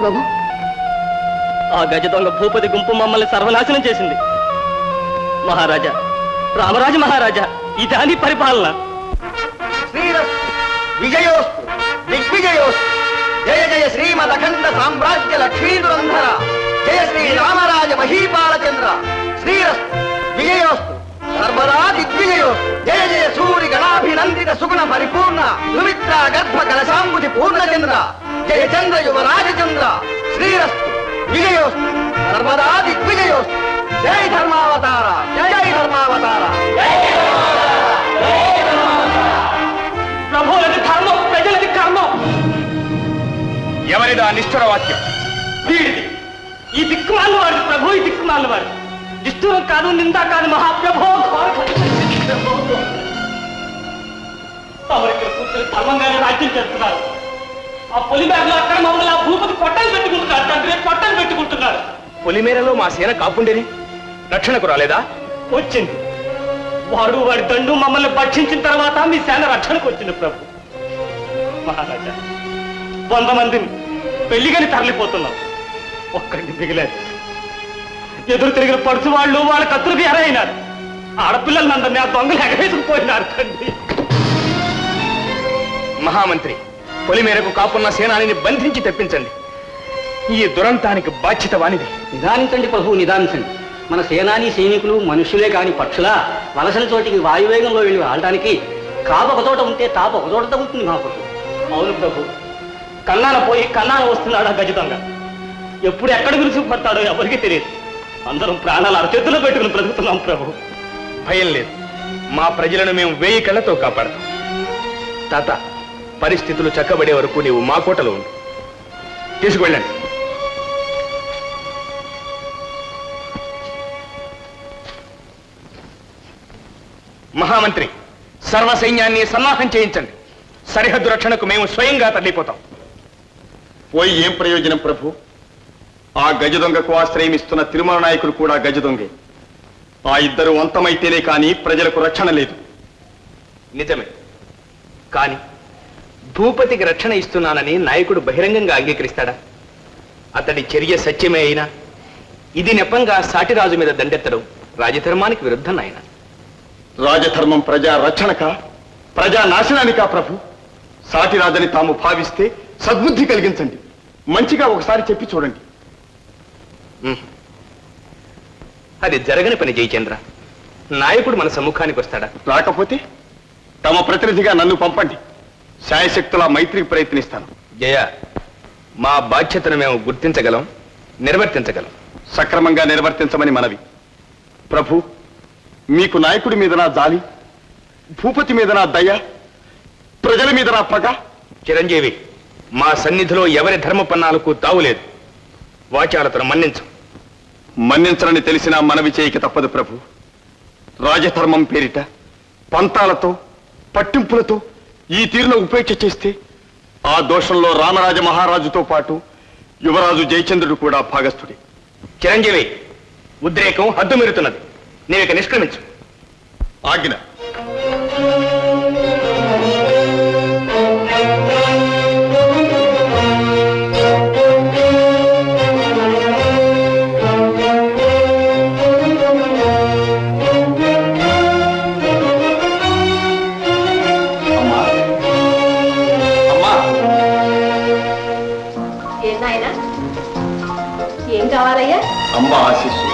మహాప్రభు. ఆ గజ దొంగ భూపతి గుంపు మమ్మల్ని సర్వనాశనం చేసింది. మహారాజా, రామరాజ మహారాజా, ఇదాని పరిపాలన. శ్రీరస్తు, విజయోస్తు, దిగ్విజయోస్తు. జయ జయ శ్రీమదఖండ సామ్రాజ్య లక్ష్మీదురంధర. జయ శ్రీ రామరాజ మహీపాలచంద్ర. శ్రీరస్తు, విజయోస్తు, సర్వదా దిగ్విజయోస్తు. జయ జయ సూరి గణాభినందిత సుగుణ పరిపూర్ణ సుమిత్ర గర్భ కలశాంబుధి పూర్ణచంద్ర. జయ చంద్ర యువరాజచంద్ర. శ్రీరస్తు, విజయోస్తు, సర్వదా దిగ్విజయోస్తు. జై ధర్మావతార, జై ధర్మావతార. ప్రభువులది ధర్మం, ప్రజలది కర్మం. ఎవరిదా నిష్ఠుర వాక్యం? వీడిది. ఈ దిక్కుమాల వాడు ప్రభు, ఈ దిక్కుమాల వాడు. నిష్ఠూరం కాదు, నిందా కాదు మహాప్రభో. తమరికి కూర్చొని ధర్మంగానే రాజ్యం చేస్తున్నారు. ఆ పొలిమేరలో అక్కడ మమ్మల్ని ఆ భూపతి పొట్టలు పెట్టుకుంటున్నారు. తండ్రి పొట్టలు పెట్టుకుంటున్నారు. పొలిమేరలో మా సేన కాపుండేది, రక్షణకు రాలేదా? వచ్చింది. వాడు వాడి దండు మమ్మల్ని భక్షించిన తర్వాత మీ సేన రక్షణకు వచ్చింది ప్రభు. మహారాజా, 100 మందిని పెళ్లిగని తరలిపోతున్నాం. ఒక్కడిని మిగిలేదు. ఎదురు తిరిగిన పడుచు వాళ్ళు వాళ్ళ కత్తులకి ఎరైనారు. ఆడపిల్లలు అందరినీ ఆ దొంగలు ఎగవేసుకుపోయినారు తండ్రి. మహామంత్రి, పొలిమేరకు కాపున్న సేనానిని బంధించి తెప్పించండి. ఈ దురంతానికి బాధ్యత వానిది. నిదానించండి ప్రభు, నిదానించండి. మన సేనాని సైనికులు మనుషులే కాని పక్షులా వలసల చోటికి వాయువేగంలో వెళ్ళి ఆడటానికి కాపు ఒక చోట ఉంటే తాప ఒక చోట తగ్గుతుంది మహాప్రభు. అవును ప్రభు, కన్నాన పోయి కన్నాన వస్తున్నాడు ఆ గజ దొంగ. ఎప్పుడు ఎక్కడ గురించి పడతాడో ఎవరికి తెలియదు. అందరం ప్రాణాలు అరచేతుల్లో పెట్టుకుని బ్రతుకుతున్నాం ప్రభు. భయం లేదు, మా ప్రజలను మేము 1000 కళ్ళతో కాపాడతాం. తాత, పరిస్థితులు చక్కబడే వరకు నీవు మా కోటలో ఉండు. తీసుకువెళ్ళండి. మహామంత్రి, సర్వ సైన్యాన్ని సన్నాహం చేయించండి. సరిహద్దు రక్షణకు మేము స్వయంగా తరలిపోతాం. పోయి ఏం ప్రయోజనం ప్రభు? ఆ గజ దొంగకు ఆశ్రయం ఇస్తున్న తిరుమల నాయకుడు కూడా గజ దొంగే. ఆ ఇద్దరు అంతమైతేనే కానీ ప్రజలకు రక్షణ లేదు. నిజమే, కానీ భూపతికి రక్షణ ఇస్తున్నానని నాయకుడు బహిరంగంగా అంగీకరిస్తాడా? అతడి చర్య సత్యమే అయినా ఇది నెపంగా సాటిరాజు మీద దండెత్తడం రాజధర్మానికి విరుద్ధం ఆయన. రాజధర్మం ప్రజా రక్షణక, ప్రజా నాశనానికా ప్రభు? సాటిరాజని తాము భావిస్తే సద్బుద్ధి కలిగించండి. మంచిగా ఒకసారి చెప్పి చూడండి. అది జరగని పని జయచంద్ర. నాయకుడు మన సమ్ముఖానికి వస్తాడా? రాకపోతే తమ ప్రతినిధిగా నన్ను పంపండి. శాయశక్తులా మైత్రికి ప్రయత్నిస్తాను. జయ, మా బాధ్యతను మేము గుర్తించగలం, నిర్వర్తించగలం. సక్రమంగా నిర్వర్తించమని మనవి. ప్రభు, మీకు నాయకుడి మీద నా జాలి, భూపతి మీద నా దయ, ప్రజల మీద నా పగ. చిరంజీవి, మా సన్నిధిలో ఎవరి ధర్మపన్నాలకు తావులేదు. వాచాలతను మన్నించు. మన్నించరని తెలిసినా మనవి చేయక తప్పదు ప్రభు. రాజధర్మం పేరిట పంతాలతో పట్టింపులతో ఈ తీరున ఉపేక్ష చేస్తే ఆ దోషంలో రామరాజ మహారాజుతో పాటు యువరాజు జయచంద్రుడు కూడా భాగస్థుడే. చిరంజీవి, ఉద్రేకం హద్దు మీరుతున్నది. నీవిక నిష్క్రమించు. ఆజ్ఞ. ఏం కావాలయ్యా? అమ్మ ఆశీస్సు,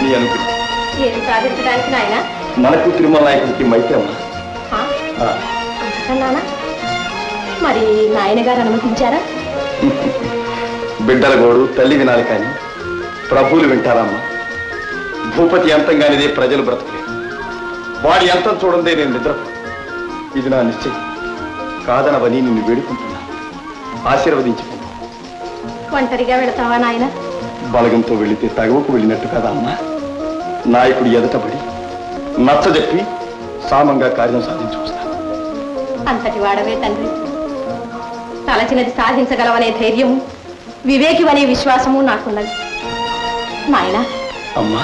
నీ అనుగ్రహం. ఏం సాధించడానికి నాయన? మనకు తిరుమల నాయకుడికి మైతే అమ్మా. అంతకన్నానా? మరి నాయన గారు అనుమతించారా? బిడ్డల గోడు తల్లి వినాలి కానీ ప్రభువులు వింటారమ్మా. భూపతి అంతంగానిదే ప్రజలు బ్రతకలేదు. వాడి అంతం చూడందే నేను నిద్రపో. ఇది నా నిశ్చయం. కాదనవని నిన్ను వేడుకుంటున్నా. ఆశీర్వదించుకో. ఒంటరిగా వెళతావా నాయన? బలగంతో వెళితే తగవకు వెళ్ళినట్టు కదా అమ్మా. నాయకుడు ఎదటబడి నచ్చజెప్పి సామంగా కార్యం సాధించుకొస్తాను. అంతటి వాడవే తండ్రి. తలచినది సాధించగలవనే ధైర్యము, వివేకివనే విశ్వాసము నాకున్నది. నాయన, అమ్మా,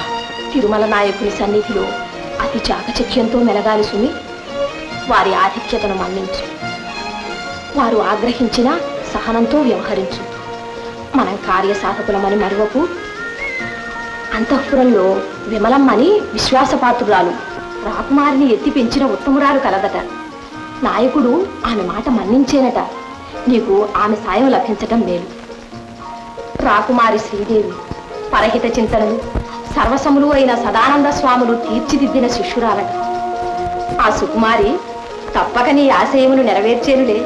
తిరుమల నాయకుని సన్నిధిలో అతి చాకచక్యంతో మెలగాలి సుమి. వారి ఆధిక్యతను మన్నించు. వారు ఆగ్రహించిన సహనంతో వ్యవహరించు. మనం కార్యసాధకులమని మరువకు. అంతఃపురంలో విమలమ్మని విశ్వాసపాత్రురాలు, రాకుమారిని ఎత్తి పెంచిన ఉత్తమురాలు కలదట. నాయకుడు ఆమె మాట మన్నించేనట. నీకు ఆమె సాయం లభించటం మేలు. రాకుమారి శ్రీదేవి పరహిత చింతనలు సర్వసములు అయిన సదానంద స్వాములు తీర్చిదిద్దిన శిష్యురాలట. ఆ సుకుమారి తప్పక నీ ఆశయమును నెరవేర్చేనులే.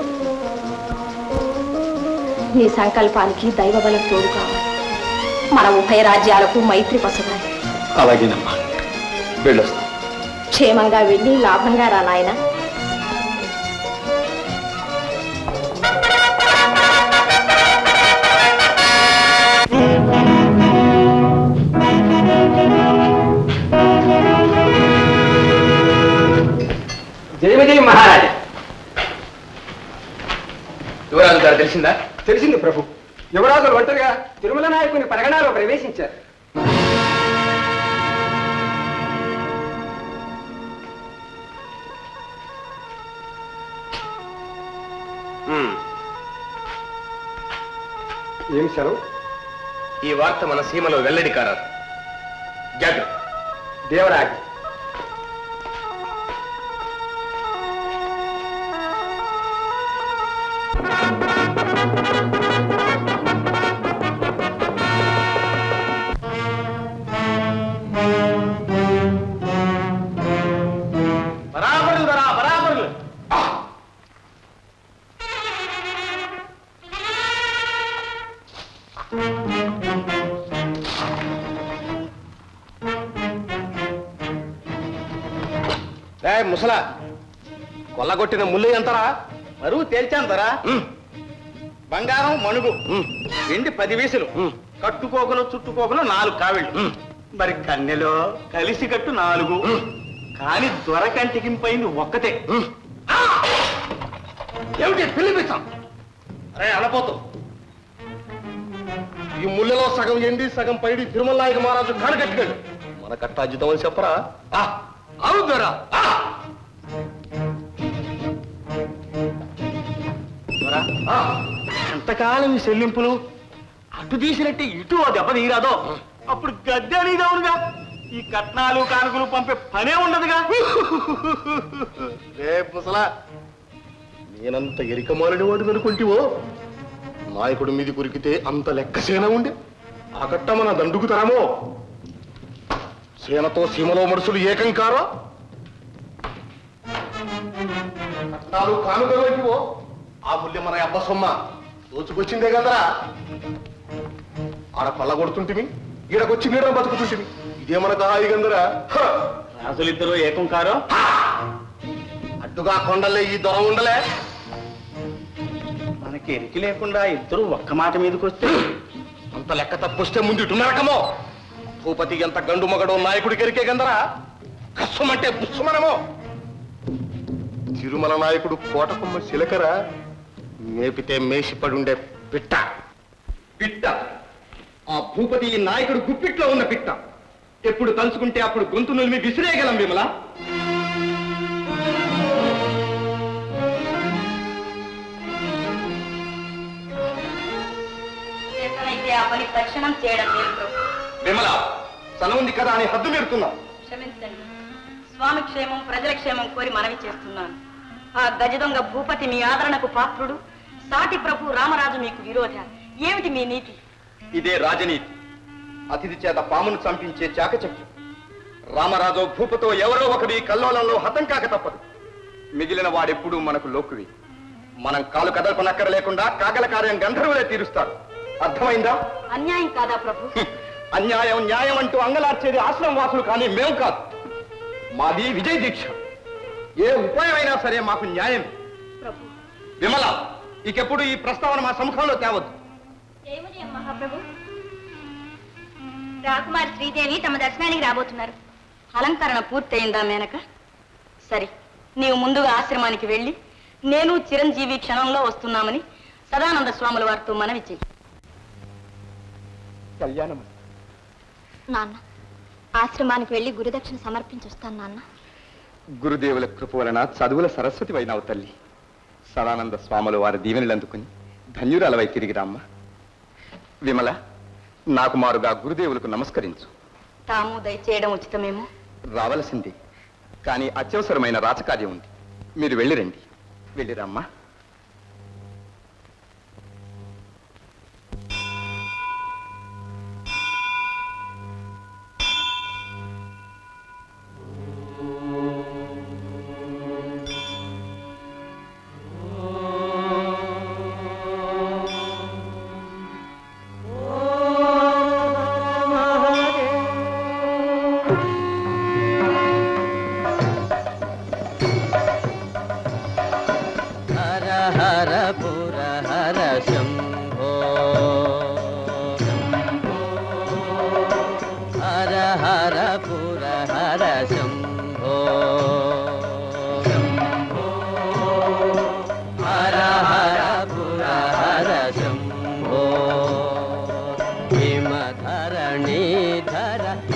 నీ సంకల్పానికి దైవబలం తోడు కావాలి. మన ఉభయ రాజ్యాలకు మైత్రి పసగాలి. అలాగేనమ్మా, వెళ్ళొస్తాం. క్షేమంగా వెళ్ళి లాభంగా రా నాయనా. జయ విజయ మహారాజా. యువరాజు గారు తెలిసిందా? తెలిసింది ప్రభు. యువరాజులు ఒంటరిగా తిరుమల నాయకుని పరగణాలో ప్రవేశించారు. ఏం సెలవు? ఈ వార్త మన సీమలో వెల్లడి కారాదు. జాగ్రత్త. దేవరాజు. బరాబరులు దొరా, బరాబరులు. ముసలా, కొల్లగొట్టిన ముళ్ళు ఎంతరా? మరువు తేల్చాంతరా? బంగారం మణుగు, వెండి 10 వీసులు, కట్టుకోకలు చుట్టుకోకలు 4 కావిళ్ళు, మరి కన్నెలో కలిసి కట్టు 4, కాని దొరకంటికింపైంది ఒక్కతే. ఏమిటి పిలిపిస్తాం? అరే అనపోతు, ఈ ముళ్ళలో సగం ఎండి సగం పైడి తిరుమల నాయక మహారాజు కానకట్టుకెళ్ళు. మన కట్టాజితం అని చెప్పరా? అవుతారా? ఎంతకాలం ఈ చెల్లింపులు అటు తీసినట్టే ఇటు ఓ దెబ్బ తీరాదో, అప్పుడు గద్దె అనేదవునుగా. ఈ కట్నాలు కానుకలు పంపే పనే ఉండదుగా. రే ముసలా, నేనంత ఎరికమాలని వాడు అనుకుంటివో? నాయకుడు మీది కురికితే అంత లెక్కసేన ఉండే ఆ కట్ట మన దండుకు తరమో? సేనతో సీమలో మనుషులు ఏకం కారా? కట్నాలు కానుకలు వంటివో? ఆ మూల్యం మన అబ్బ సొమ్మ దోచుకొచ్చిందే కదరా. ఆడ పళ్ళ కొడుతుంటివి, ఈడకొచ్చి నీడ బతుకుతుంటివి. ఇదే మనకు హాయిగందరా. రాజులిద్దరూ ఏకం కారో? అడ్డుగా కొండలే ఈ దొర ఉండలే. మనకి ఎరికి లేకుండా ఇద్దరు ఒక్క మాట మీదకి వస్తే అంత లెక్క తప్పొస్తే ముందు ఇటు నరకమో. భూపతి ఎంత గండు మగడో నాయకుడికి ఎరికే గందరా. కష్టమంటే బుస్సుమనమో. తిరుమల నాయకుడు కోటకొమ్మ శిలకరా, మేపితే మేసిపడుండే పిట్ట. పిట్ట, ఆ భూపతి ఈ నాయకుడు గుప్పిట్లో ఉన్న పిట్ట. ఎప్పుడు తలుచుకుంటే అప్పుడు గొంతు నులిమి విసిరేయగలం విమల. ఆ పని తక్షణం చేయడం లేదు. విమల, తన ఉంది కదా అని హద్దు మీరుతున్నా. క్షమించండి. స్వామి క్షేమం ప్రజల క్షేమం కోరి మనవి చేస్తున్నాను. ఆ గజదొంగ భూపతి మీ ఆదరణకు పాత్రుడు, సాటి ప్రభు రామరాజు మీకు విరోధ. ఏమిటి మీ నీతి? ఇదే రాజనీతి. అతిథి చేత పామును చంపించే చాకచక్యం. రామరాజు భూపతో ఎవరో ఒకరి కల్లోలంలో హతం కాక తప్పదు. మిగిలిన వాడెప్పుడూ మనకు లోకువి. మనం కాలు కదల్పనక్కర లేకుండా కాకల కార్యం గంధర్వులే తీరుస్తారు. అర్థమైందా? అన్యాయం కాదా ప్రభు? అన్యాయం న్యాయం అంటూ అంగలార్చేది ఆశ్రమం వాసులు కానీ మేము కాదు. మాది విజయ దీక్ష. ఏ ఉపాయమైనా సరే మాకు న్యాయం. ప్రభు విమల, ఇకెప్పుడు ఈ ప్రస్తావన మా సముఖంలో తేవద్దు. జయముజయం మహాప్రభు. రాకుమారి శ్రీదేవి తమ దర్శనానికి రాబోతున్నారు. అలంకరణ పూర్తయిందా మేనక? సరే, నీవు ముందుగా ఆశ్రమానికి వెళ్ళి నేను చిరంజీవి క్షణంలో వస్తున్నామని సదానంద స్వాముల వారితో మనవి చెయ్యి. కళ్యాణం. నాన్న, ఆశ్రమానికి వెళ్ళి గురుదక్షిణ సమర్పించొస్తాను నాన్న. గురుదేవుల కృప వలన చదువుల సరస్వతి వైనావు తల్లి. సదానంద స్వాములు వారి దీవెనలు అందుకుని ధన్యురాలవై తిరిగి రామ్మ. విమల, నాకు మారుగా గురుదేవులకు నమస్కరించు. తాము దయచేయడం ఉచితమేమో. రావలసింది, కానీ అత్యవసరమైన రాజకార్యం ఉంది. మీరు వెళ్ళిరండి. వెళ్ళిరమ్మా.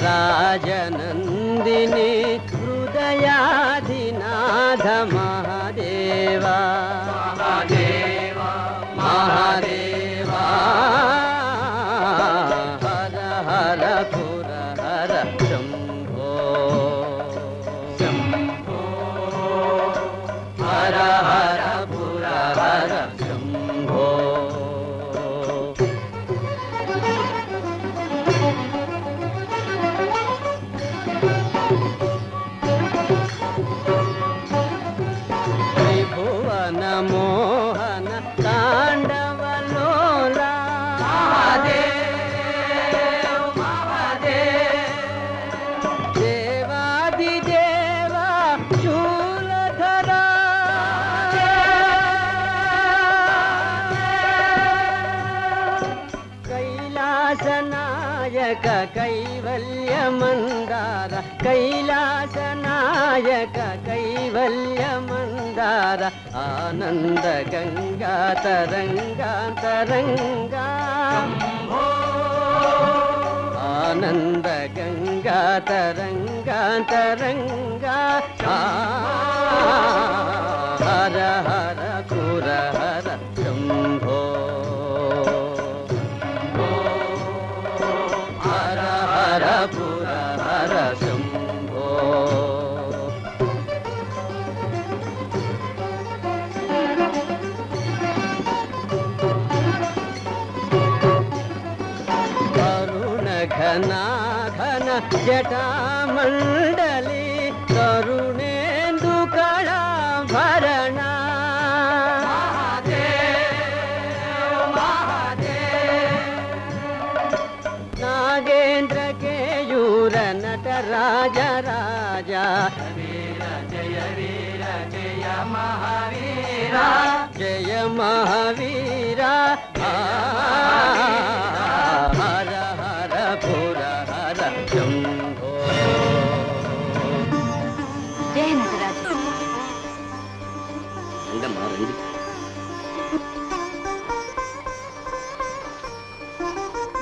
రాజనందిని హృదయాధినాథ మహాదేవా మహాదేవా మహాదేవా హర హర పుర హర శంభో శంభో హర హర పుర హర శంభో. మోహన తాండవలోలా మహాదేవ్ మహాదేవ్ దేవాదిదేవ శూలధరా కైలాసనాయక కైవల్యమందార కైలాసనాయక కైవల్యమందార ఆనంద గంగా తరంగా తరంగా ఆనంద గంగా తరంగా తరంగా హర హర పుర హర శంభో హర హర పుర హర శంభో. ఘనా ఘన జటామండలి కరుణేందు కళాభరణ నాగేంద్ర కేయూర నట రాజ రాజా జయ వీర జయ మహావీర జయ మహావీర హర హర పుర హర శంభో. జయ నటరాజ.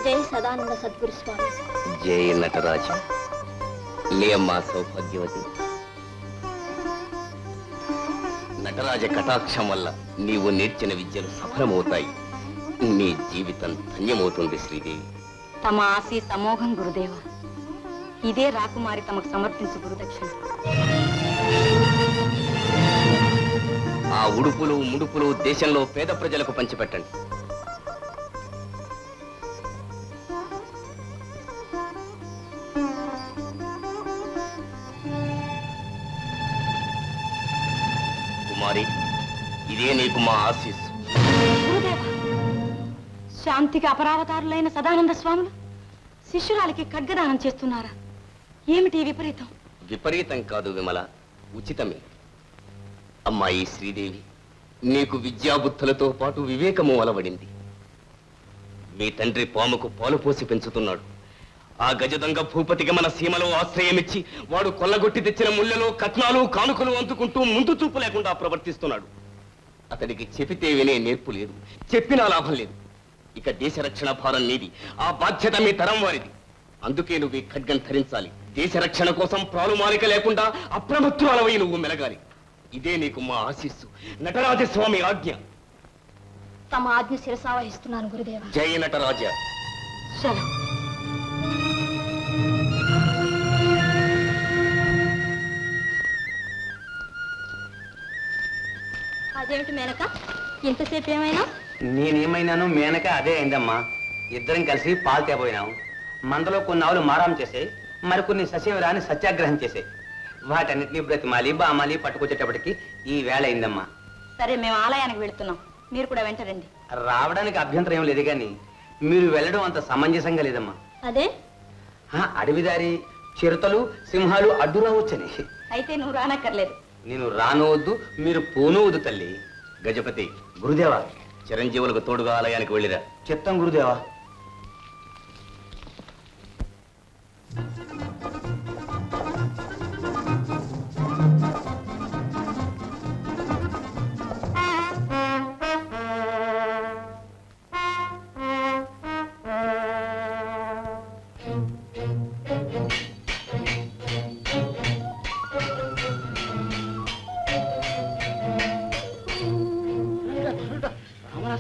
జై సదానంద సద్గురు స్వామి. జయ నటరాజ. లేమ్మా సౌభాగ్యవతి. నటరాజ కటాక్షం వల్ల నీవు నేర్చిన విద్యలు సఫలమవుతాయి. నీ జీవితం ధన్యమవుతుంది శ్రీదేవి. తమ ఆశీస్ అమోఘం గురుదేవ. ఇదే రాకుమారి తమకు సమర్పించు గురుదక్షిణ. ఆ ఉడుపులు ముడుపులు దేశంలో పేద ప్రజలకు పంచిపెట్టండి. కుమారి, ఇదే నీకు మా ఆశీస్సు. గురుదేవ, శాంతికి అపరావతారులైన సదానంద స్వాములు శిష్యురాలికి ఖడ్గదానం చేస్తున్నారా? ఏమిటి విపరీతం? విపరీతం కాదు విమల, ఉచితమే. అమ్మాయి శ్రీదేవి, నీకు విద్యాబుద్ధులతో పాటు వివేకము అలవడింది. మీ తండ్రి పాముకు పాలు పోసి పెంచుతున్నాడు. ఆ గజదంగ భూపతికి మన సీమలో ఆశ్రయమిచ్చి వాడు కొల్లగొట్టి తెచ్చిన ముళ్ళలో కట్నాలు కానుకలు అందుకుంటూ ముందు చూపు లేకుండా ప్రవర్తిస్తున్నాడు. అతడికి చెబితే వినే నేర్పు లేదు, చెప్పినా లాభం లేదు. ఇక దేశ రక్షణ భారం నీది, ఆ బాధ్యత మీ తరం వారిది. అందుకే నువ్వు ఈ ఖడ్గం ధరించాలి. దేశ రక్షణ కోసం ప్రాణుమాలిక లేకుండా అప్రమత్తులవై నువ్వు మెలగాలి. ఇదే నీకు మా ఆశీస్సు. నటరాజస్వామి ఆజ్ఞ. తమ ఆజ్ఞ శిరసావహిస్తున్నాను గురుదేవ. జయ నటరాజ. సెలవు. అదేమిటి మేనక, ఇంతసేపు ఏమైనా? నేనేమైనాను మేనక అదే అయిందమ్మా. ఇద్దరం కలిసి పాలు తేపోయినాం. మందలో కొన్ని ఆవులు మారాం చేసే, మరికొన్ని సస్యవరాన్ని సత్యాగ్రహం చేసే. వాటన్నిటినీ బ్రతిమాలి బామాలి పట్టుకొచ్చేటప్పటికి ఈ వేళ అయిందమ్మా. సరే, మేము ఆలయానికి వెళుతున్నాం, మీరు కూడా వెంట రండి. రావడానికి అభ్యంతరం ఏం లేదు, కానీ మీరు వెళ్ళడం అంత సమంజసంగా లేదమ్మా. అదే? అడవిదారి చిరుతలు సింహాలు అడ్డు రావచ్చని. అయితే నువ్వు రానక్కర్లేదు. నేను రానవద్దు, మీరు పోనవద్దు తల్లి. గజపతి, గురుదేవా, చిరంజీవులకు తోడుగా ఆలయానికి వెళ్ళిరా. చిత్తం గురుదేవా.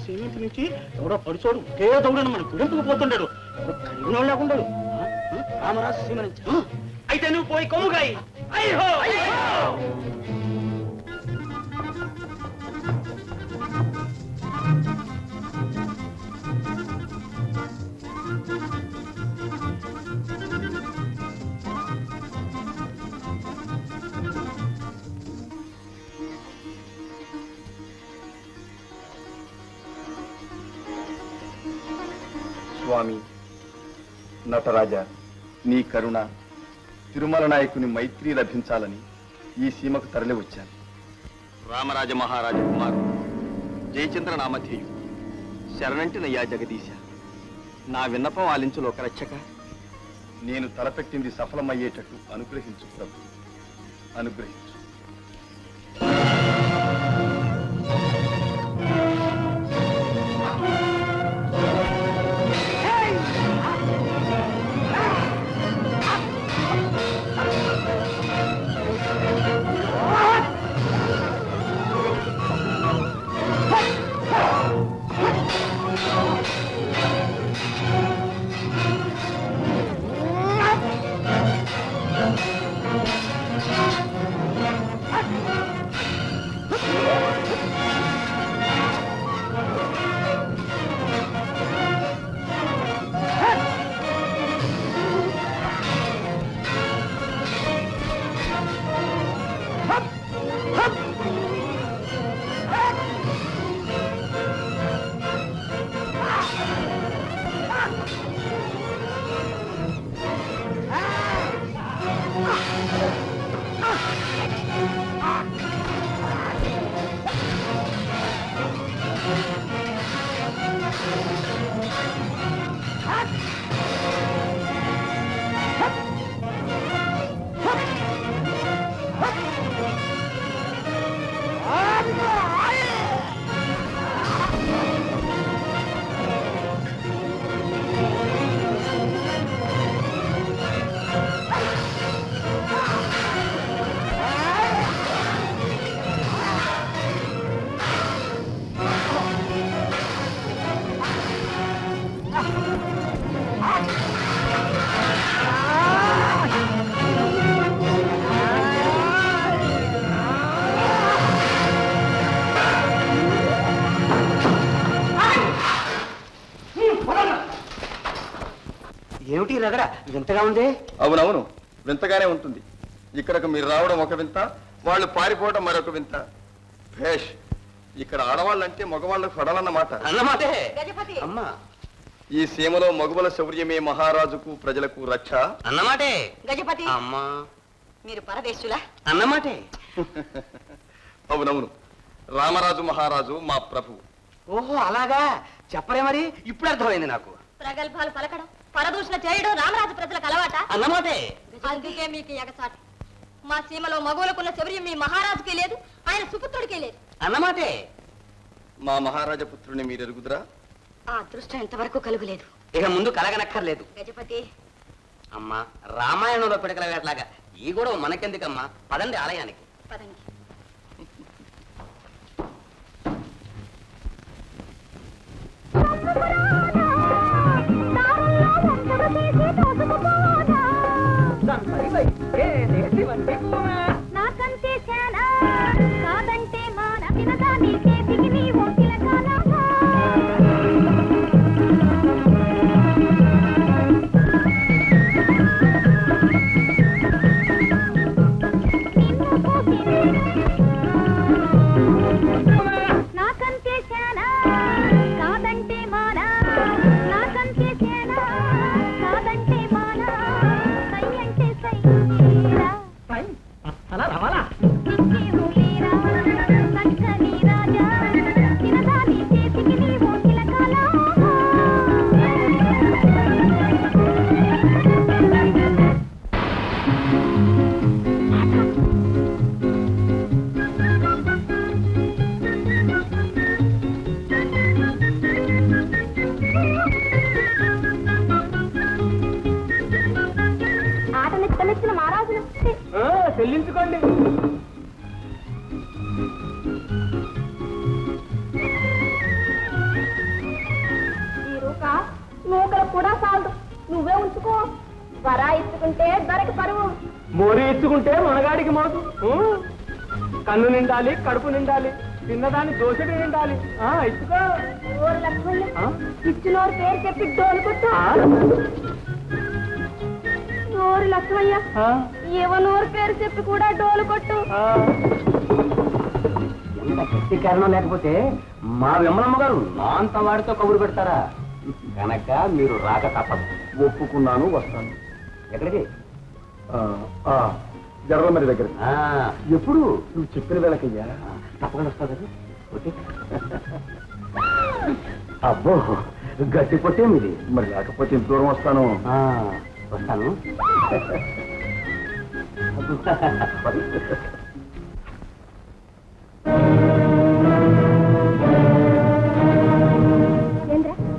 శ్రీమంతి నుంచి ఎవడో పడిచోడు ఒకే దౌడని మన గుడింపుకు పోతుండాడు. కలిగిన వాళ్ళు లేకుండాడు. రామరాజు సీమ నుంచి. అయితే నువ్వు పోయి కొమ్ముగాయి. అయ్యో స్వామి నటరాజా, నీ కరుణ, తిరుమల నాయకుని మైత్రి లభించాలని ఈ సీమకు తరలి వచ్చాను. రామరాజ మహారాజ కుమారుడు జయచంద్ర నామధేయు శరణంటినయ్యా జగదీశ. నా విన్నపం ఆలించు లోకరక్షక. నేను తలపెట్టింది సఫలమయ్యేటట్టు అనుగ్రహించు ప్రభు, అనుగ్రహించు. ఏమిటి రగడ వింతగా ఉంది? అవునవును, వింతగానే ఉంటుంది. ఇక్కడకు మీరు రావడం ఒక వింత, వాళ్ళు పారిపోవడం మరొక వింత. భేష్, ఇక్కడ ఆడవాళ్ళంటే మగవాళ్ళకు పడాలన్నమాట. అన్నమాటే గజపతి. అమ్మా, ఈ సీమలో మగువల శౌర్యమే మహారాజుకు ప్రజలకు రక్ష అన్నమాటే. గజపతి, అమ్మా, మీరు పరదేశులా? అన్నమాటే. అవునవును, రామరాజు మహారాజు మా ప్రభు. ఓహో అలాగా, చెప్పరే మరి, ఇప్పుడు అర్థమైంది నాకు. ప్రగల్భాలు పలకడం, పరదూషణ చేయడం రామరాజు ప్రజలకు అలవాట. అన్నమాటే. అందుకే మీకు ఎగచాటు. మా సీమలో మగవులకున్న శౌర్యం మీ మహారాజుకే లేదు, ఆయన సుపుత్రుడికే లేదు. అన్నమాటే. మా మహారాజపుత్రుని మీరు ఎరుగుదురా? ఆ అదృష్టం ఇంతవరకు కలుగులేదు. ఇక ముందు కలగనక్కర్లేదు. గజపతి, అమ్మా, రామాయణంలో పిడకల వేటలాగా ఈ గొడవ మనకెందుకమ్మా, పదండి ఆలయానికి. పదండి. దారుల్లో పట్టమిచ్చిన మహారాజులు చెల్లించుకోండి. ఈ రూక నూకలు కూడా చాలదు, నువ్వే ఉంచుకో. వరా ఇచ్చుకుంటే ధరకి పరువు. మోరి ఇచ్చుకుంటే మనగాడికి మోసు. కన్ను నిండాలి, కడుపు నిండాలి, తిన్నదాన్ని దోషడి నిండాలి. ఇచ్చుకో. ఓరు లక్ష్మయ్య, ఇచ్చినోరు పేరు చెప్పి డోలు కొట్టు. నోరు లక్ష్మయ్య, ఎవనోరు పేరు చెప్పి కూడా డోలు కొట్టు. ఎంత గట్టి కారణం లేకపోతే మా విమలమ్మ గారు నా అంత వాడితో కబురు పెడతారా? కనుక మీరు రాక తప్పదు. ఒప్పుకున్నాను, వస్తాను. ఎక్కడికి? జర్రమరి దగ్గర. ఎప్పుడు? నువ్వు చెప్పిన వేళకయ్యా. తప్పకుండా వస్తా కదా. ఓకే. అబ్బో, గట్టి పొట్టే మీది. మరి లేకపోతే ఇంత దూరం వస్తాను. వస్తాను.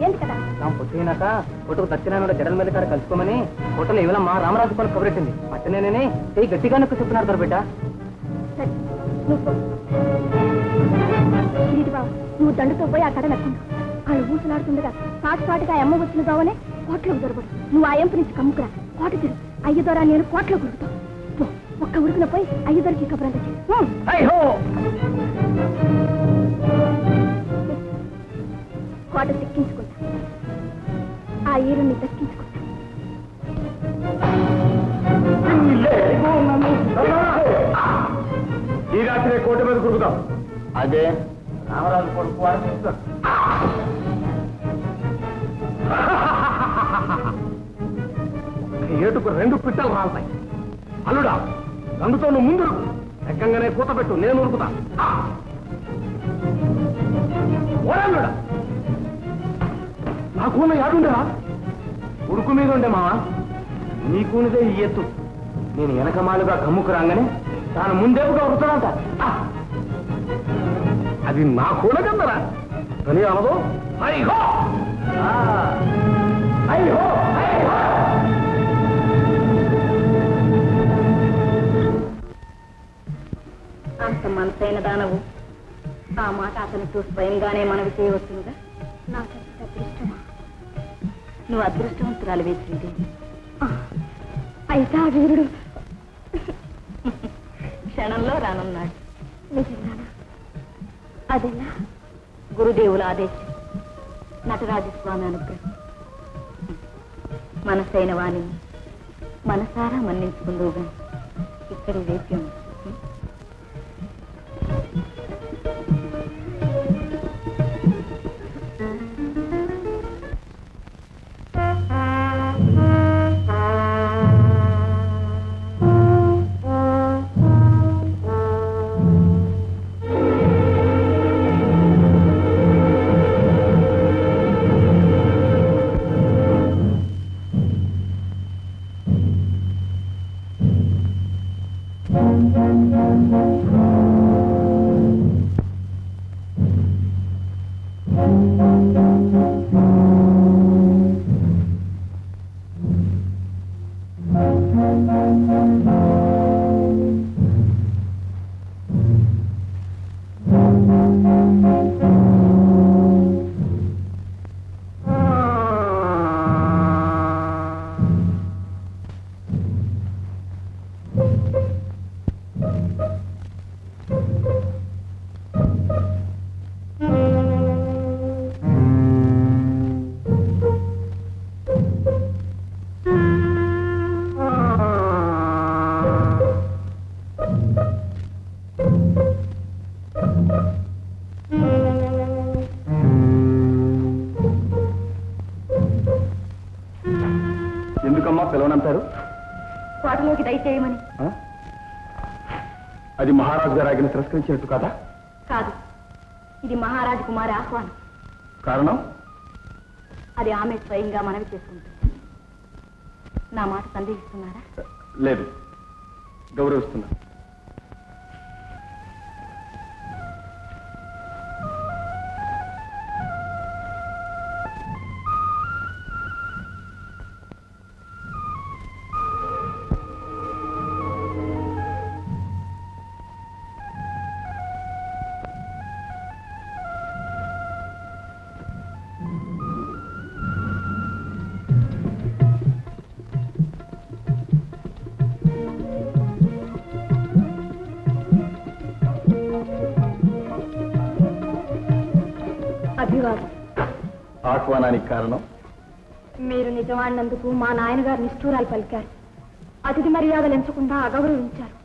ఏంటి కదా పొట్టినాక ఫోటోకు సత్యనారాయణ జడల మీద కాడ కలుసుకోమని ఫోటోలో ఇవ్వలమ్మా రామరాజు పలు కబురెట్టింది. పట్టనేనే చెయ్యి గట్టిగా నొక్కి చెప్తున్నారు దొర బిడ్డ. నువ్వు దండుతో పోయి ఆ కథ నచ్చింది. వాళ్ళు ఊసులాడుతుండగా పాటుగా అమ్మ వచ్చిన కావనే కోట్లకు దొరకదు. నువ్వు ఆ ఎంపు నుంచి కమ్ముకురా, కోట తిరు. అయ్య ద్వారా నేను కోట్లో కొడుకుతావు. ఒక్క ఉడుకున పోయి అయ్య దొరికి కబురంత కోట దక్కించుకుంటా, ఆ ఈరుని దక్కించుకుంటా. ఈ రాత్రి కోట మీద కుడుకుతాం. అదే రామరాజు కొడుకు ఏటుకు 2 పిట్టలు రాలుతాయి. అల్లుడా, రంగుతో నువ్వు ముందు ఎక్కంగానే కూత పెట్టు, నేను ఉరుకుతా. ఓరల్లుడా, నా కూన యాడుండేరా? ఉడుకు మీద ఉండే మావా. నీ కూనిదే ఈ ఎత్తు. నేను వెనకమాలుగా కమ్ముకు రాగానే తాను ముందేపుగా ఉరుకుతాడంట. అది నా కూన కదరా అని అనదు. అయ్యో అయ్యో అంత మనసైన దానవు ఆ మాట అతనితో స్వయంగానే మనవి చేయవచ్చునుగా. నాకు అదృష్టమా? నువ్వు అదృష్టవంతురాలు వేసింది. అయితే ఆ వీరుడు క్షణంలో రానున్నాడు. నిజంగానా? అదేలా? గురుదేవుల ఆదేశం, నటరాజస్వామి అనుగ్రహం. మనసైన వాణిని మనసారా మన్నించుకుందువు గాని ఇక్కడి వేద్యం. ఎందుకమ్మా పిలవనంటారు? కోటలోకి దయచేయమని. అది మహారాజు గారు ఆగిన తిరస్కరించినట్టు కదా? కాదు, ఇది మహారాజు కుమారి ఆహ్వానం. కారణం? అది ఆమె స్వయంగా మనవి చేసుకుంటుంది. నా మాట సందేహిస్తున్నారా? లేదు, గౌరవిస్తున్నా. ధన్యవాదాలు. ఆహ్వానానికి కారణం? మీరు నిజమాడినందుకు మా నాయనగారు నిష్ఠూరాలు పలికారు. అతిథి మర్యాదలు ఎంచకుండా అగౌరవించారు.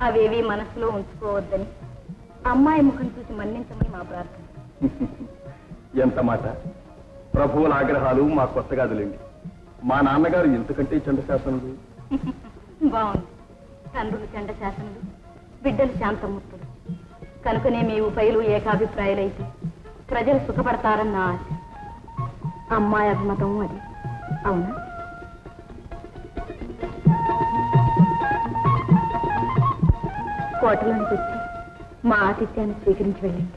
అవేవి మనసులో ఉంచుకోవద్దని అమ్మాయి ముఖం చూసి మన్నించమని మా ప్రార్థన. ఎంత మాట! ప్రభువుల ఆగ్రహాలు మా కొత్తగాదులేండి. మా నాన్నగారు ఎంతకంటే చండశాసనుడు. బాగుంది. తండ్రులు చండ శాసనులు, బిడ్డలు శాంతమూర్తులు. కనుకనే మీ ఉభయలు ఏకాభిప్రాయాలైతే ప్రజలు సుఖపడతారన్న ఆశ. అమ్మాయి అభిమతం అది అవునా? కోటలోనికి వచ్చి మా ఆతిథ్యాన్ని స్వీకరించి వెళ్ళండి.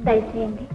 దయచేయండి.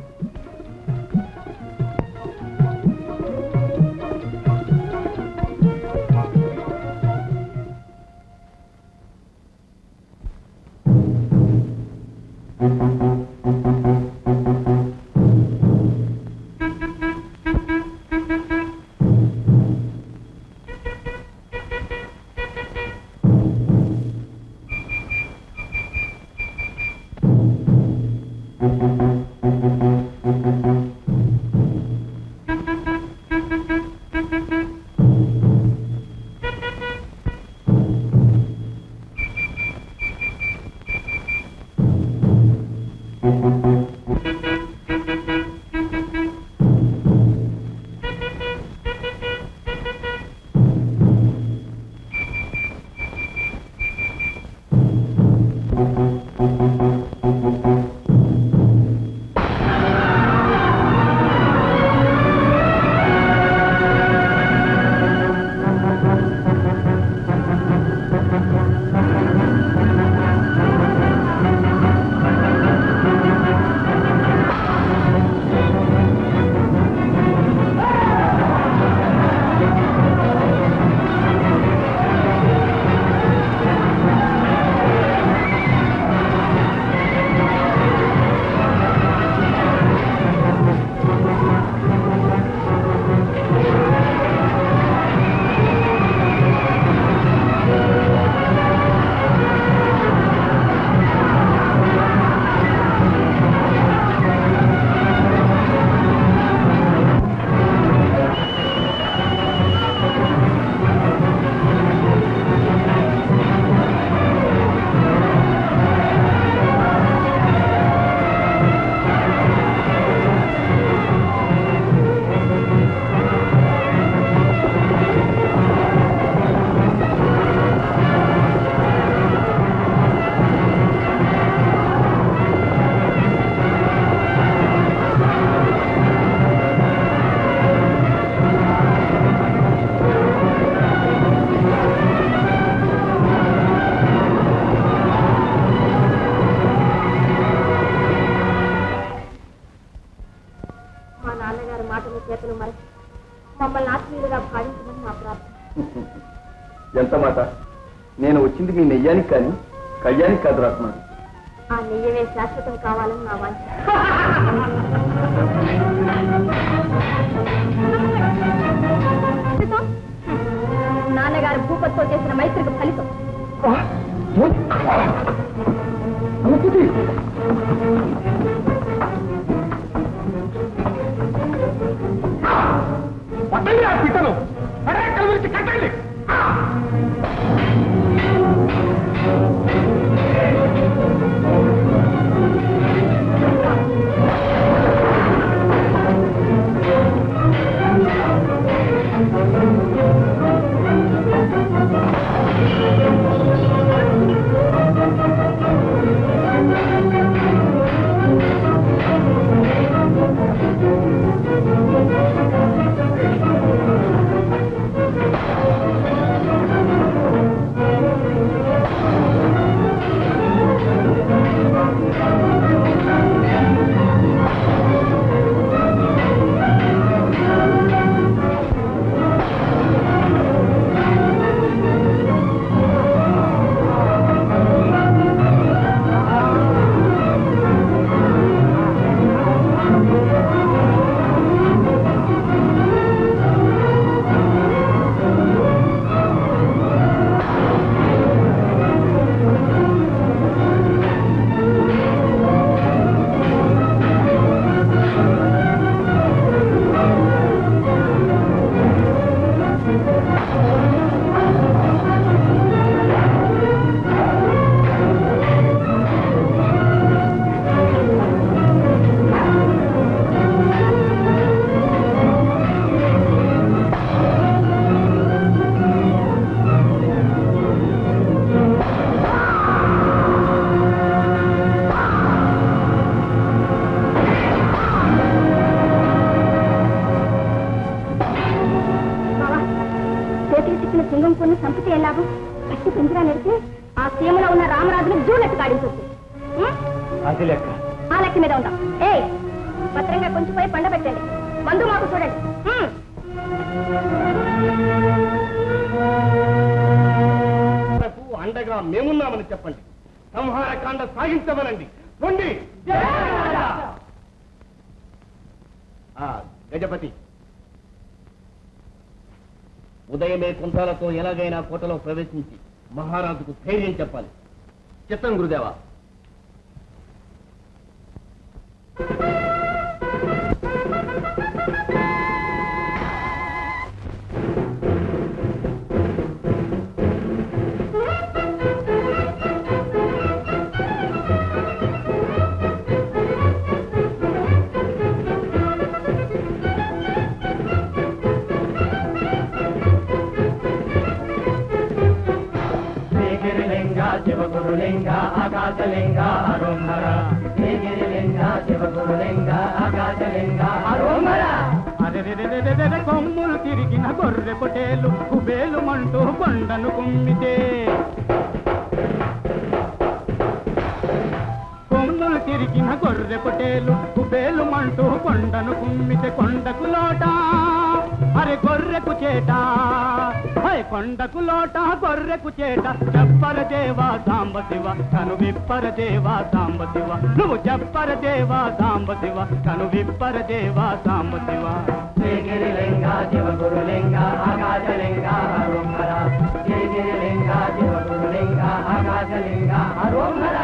ఎంత మాట! నేను వచ్చింది మీ నెయ్యానికి కానీ కయ్యానికి కాదు రాత్మ. ఆ నెయ్యమే శాశ్వతం కావాలని నా వాంఛ. నాన్నగారు భూపతితో చేసిన మైత్రికి ఫలితం. పిట్టను కట్టండి. లాభం? పట్టి పెంచరా నెడితే ఆ సీమలో ఉన్న రామరాజుని జూలెట్టు కాడించొచ్చు. అది లెక్క. ఆ లెక్క మీద ఉంటాం. ఏ భద్రంగా కొంచెం పోయి పండ పెట్టండి. మందు మాకు చూడండి. అండగా మేమున్నామని చెప్పండి. సంహారకాండ సాగించమనండి. పొండి. గజపతి, ఉదయమే కుంటాలతో ఎలాగైనా కోటలో ప్రవేశించి మహారాజుకు ధైర్యం చెప్పాలి. చిత్తం గురుదేవా. శివగురులింగ ఆకాశలింగ హరోహర. శ్రీగిరిలింగ శివగురులింగ ఆకాశలింగ హరోహర. అరెరెరెరెరెరె కొమ్ములు తిరిగిన గొర్రె పొటేలు కుబేలు మంటూ కొండను కుమ్మితే. కొమ్ములు తిరిగిన గొర్రె పొటేలు కుబేలు మంటూ కొండను కుమ్మితే. కొండకు లోట అరే గొర్రెకు చేట, కొండకు లోట గొర్రెకు చేట. చెప్పర దేవా సాంబ శివ కను విప్పర దేవా సాంబ శివ. నువ్వు చెప్పర దేవా సాంబ శివ కను విప్పర దేవా సాంబ శివ. శ్రీగిరిలింగ శివగురులింగ ఆకాశలింగ హరోహర. శ్రీగిరిలింగ శివగురులింగ ఆకాశలింగ హరోహర.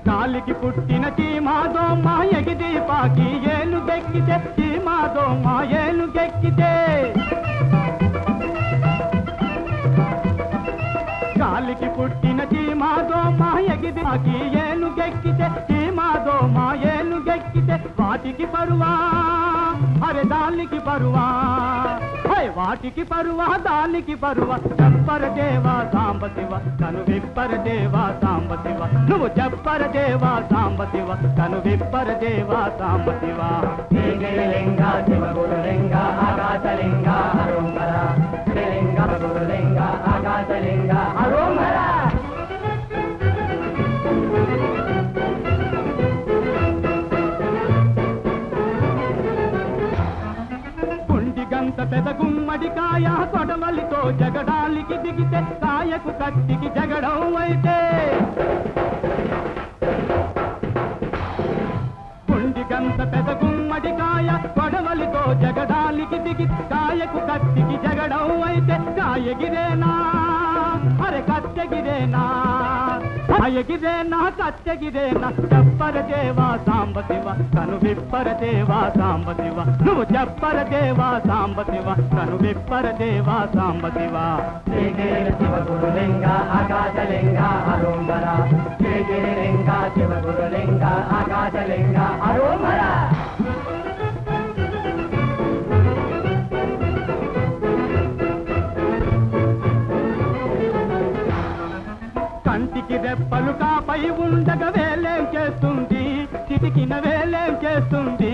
కాలికి పుట్టిన చీమాదో మా ఎగిది పాకి ఏలు గెక్కితే. చీమాదో మా ఏలు గెక్కితే. కాలికి పుట్టిన చీమాదో మా ఎగిది పాకి ఏలు గెక్కితే. చీమాదో మా ఏలు గెక్కితే. వాటికి పరువా అరే దానికి పరువా, వాటికి పరువా దానికి పరువా. చెప్పర దేవా సాంబ శివ కను విప్పర దేవా సాంబ శివ. నువ్వు చెప్పర దేవా సాంబ శివ కను విప్పర దేవా సాంబ శివ. శ్రీగిరిలింగ శివగురులింగ ఆకాశలింగ హరోహర. శ్రీలింగ గురులింగ ఆకాశలింగ హరోహర. గంత పెద గుమ్మడి కాయ కొడవలితో జగడాలికి దిగితే. కాయకు కత్తికి జగడం అయితే. గుండి గంత పెద గుమ్మడి కాయ కొడవలితో జగడాలికి దిగి. కాయకు కత్తికి జగడం అయితే. కాయగిరేనా అరే కత్తెగిరేనా, కాయగిరేనా కత్తెగిరేనా. చెప్పర దేవా సాంబ శివ కను విప్పర దేవా సాంబ శివ. నువ్వు చెప్పర దేవా సాంబ శివ కను విప్పర దేవా సాంబ శివ. శ్రీగిరి శివగురులింగ ఆకాశలింగ హరోహర. శ్రీగిరిలింగ శివగురులింగ ఆకాశలింగ హరోహర. కంటికి రెప్పలు కాపై ఉండగా వేలేం చేస్తుంది. చిటికిన వేలేం చేస్తుంది.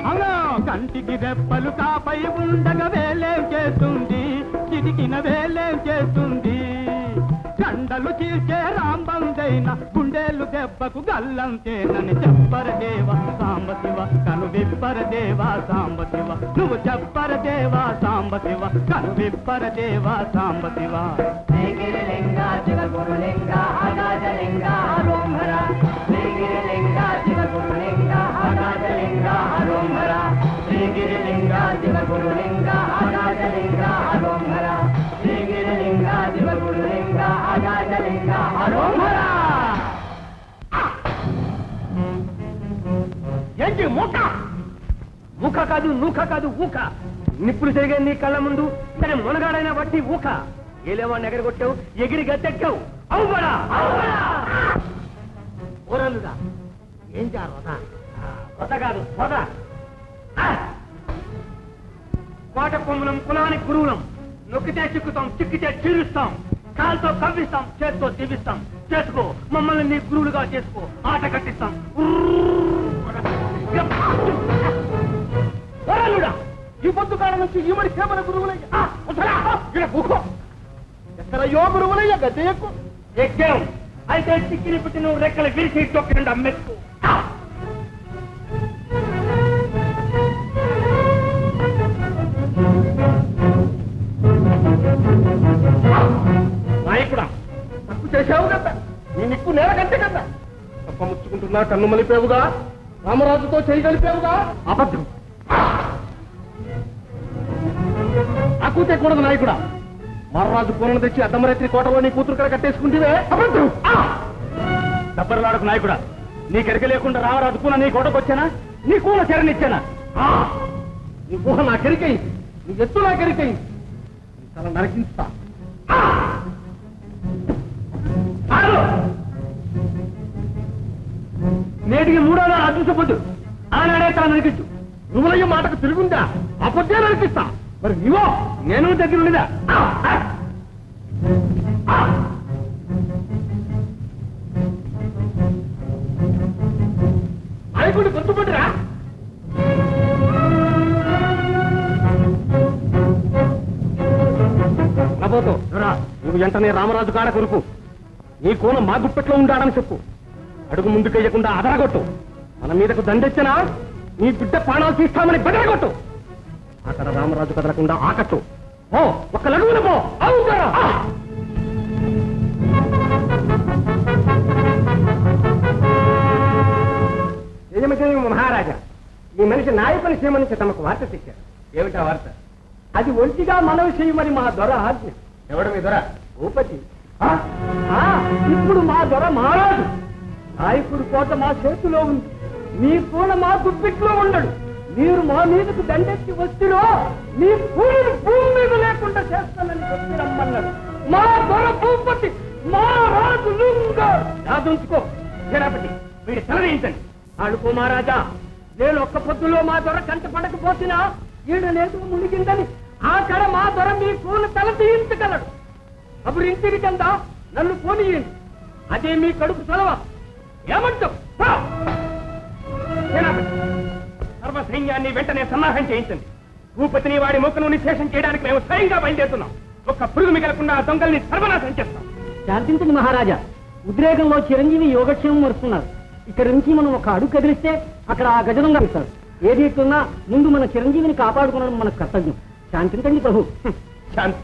అవును కంటికి రెప్పలు కాపై ఉండగా వేలేం చేస్తుంది. చిటికిన వేలేం చేస్తుంది. కండలు చీల్చే రాంబందైన గుండెలు దెబ్బకు గల్లంతేనని. చెప్పర దేవా సాంబ శివ కను విప్పర దేవా సాంబ శివ. నువ్వు చెప్పర దేవా సాంబ శివ కను విప్పర దేవా సాంబ శివ. శ్రీగిరిలింగ శివగురులింగ ఆకాశలింగ హరోహర. శ్రీగిరిలింగ శివగురులింగ ఆకాశలింగ హరోహర. శ్రీగిరిలింగ శివగురులింగ ఆకాశలింగ హరోహర. శ్రీగిరిలింగ శివగురులింగ ఆకాశలింగ హరోహర. ఏంటి మూక? మూక కాదు నూక కాదు ఊక. నిప్పులు జరిగే నీ కళ్ళ ముందు సరే మునగాడైనా బట్టి ఊక. ఏలేవాడిని ఎగరగొట్టావు, ఎగిరి గద్దెక్కావు. అవుబడా ఓరలుగా ఏం రథ రథ కాదు రథ. కోట కొమ్ములం కులానికి గురువులం. నొక్కితే చిక్కుతాం, చిక్కితే చీరుస్తాం. కాలుతో కవ్విస్తాం, చేత్తో దీవిస్తాం. చేసుకో, మమ్మల్ని నీ గురువులుగా చేసుకో, ఆట కట్టిస్తాం. ఈ పొద్దు కాలం నుంచి ఈమడి సేవల గురువులయ్యా. ఎక్కడయ్యో గురువులయ్యా, గద్దె ఎక్కు. ఎక్కాం అయితే చిక్కిని పుట్టి నువ్వు రెక్కలు విరిచి తొక్కినండి అమ్మెక్కు. నాయకుడా, తప్పు చేశావు కదా, నీ నిక్కు నేల కంటే కదా. తప్ప ముచ్చుకుంటున్నా, కన్ను మలిపేవుగా, రామరాజుతో చేయగలిపేవుగా. అబద్ధం. అక్కూతే కూడదు నాయకుడా. మహారాజు పూలను తెచ్చి అద్దమరేత్రి కోటలో నీ కూతురు కడ కట్టేసుకుంటే అబద్ధం. దబ్బరలాడకు నాయకుడా, నీ కెరక లేకుండా రామరాజు కూన నీ కోటకు వచ్చానా, నీ కూన చెరనిచ్చానా? నీ ఊహ నా కెరికై, నీ ఎత్తు నా కెరికై, తల నరకిస్తా. నేటికి 3వ నాడు అదృష్టపొద్దు, ఆనాడే తల నరికించు. నువ్వులయ్య మాటకు తిరుగుందా, అబద్దే నరికిస్తా. మరి నీవో నేను దగ్గరుండిదా? నాయకుడు గుర్తుపట్టురా. నబోతో నువ్వు వెంటనే రామరాజు కాడ కొరుకు. నీ కోన మా గుప్పెట్లో ఉండాడని చెప్పు. అడుగు ముందుకెయ్యకుండా అదరగొట్టు. మన మీదకు దండెచ్చినా నీ బిడ్డ ప్రాణాలు తీస్తామని బెదరగొట్టు. అక్కడ రామరాజు కదలకుండా ఆకట్టు. ఓ ఒక్క లడుగున పో. నిజమే మహారాజా, ఈ మనిషి నాయకుని చేయమని తమకు వార్త తెచ్చారు. ఏమిటా వార్త? అది ఒంటిగా మనవి చేయమని మా దొర ఆజ్ఞ. ఎవడు మీ దొర? భూపతి. ఇప్పుడు మా దొర మహారాజు. నాయకుడు కోట మా చేతిలో ఉంది. మీ పూల మా గుప్పిట్లో ఉండడు. మీరు మా మీదకు దండెత్తి వస్తులో నీ పూలను భూమి మీద లేకుండా చేస్తానని చెప్పి రమ్మన్నాడు. మా దొర భూపతి, మా రాజు రాజుంచుకో. జరాపతి వీడి తలవేయించండి. ఆడుకో మహారాజా, నేను ఒక్క పొద్దులో మా దొర కంట పడకపోతున్నా ఈడ లేదు మునిగిందని ఆ కడ మా దొర మీ పూలు తల తీయించగలడు. అప్పుడు ఇంటికి కింద నన్ను పోనీయండి. అదే మీ కడుపు సెలవ. ఏమంటావు? సర్వసైన్యాన్ని వెంటనే సన్నాహం చేయించండి. భూపతిని వాడి మొక్కను నిశేషం చేయడానికి మేము స్వయంగా బయలుదేరుతున్నాం. ఒక్క పురుగు మిగలకుండా దొంగల్ని సర్వనాశం చేస్తాం. శాంతించండి మహారాజా, ఉద్రేకంలో చిరంజీవి యోగక్షేమం వస్తున్నారు. ఇక్కడ నుంచి మనం ఒక అడుగు కదిలిస్తే అక్కడ ఆ గజదొంగ ఇస్తాడు. ఏది ఎట్లున్నా ముందు మన చిరంజీవిని కాపాడుకోవడం మన కర్తవ్యం. శాంతించండి ప్రభు. శాంతి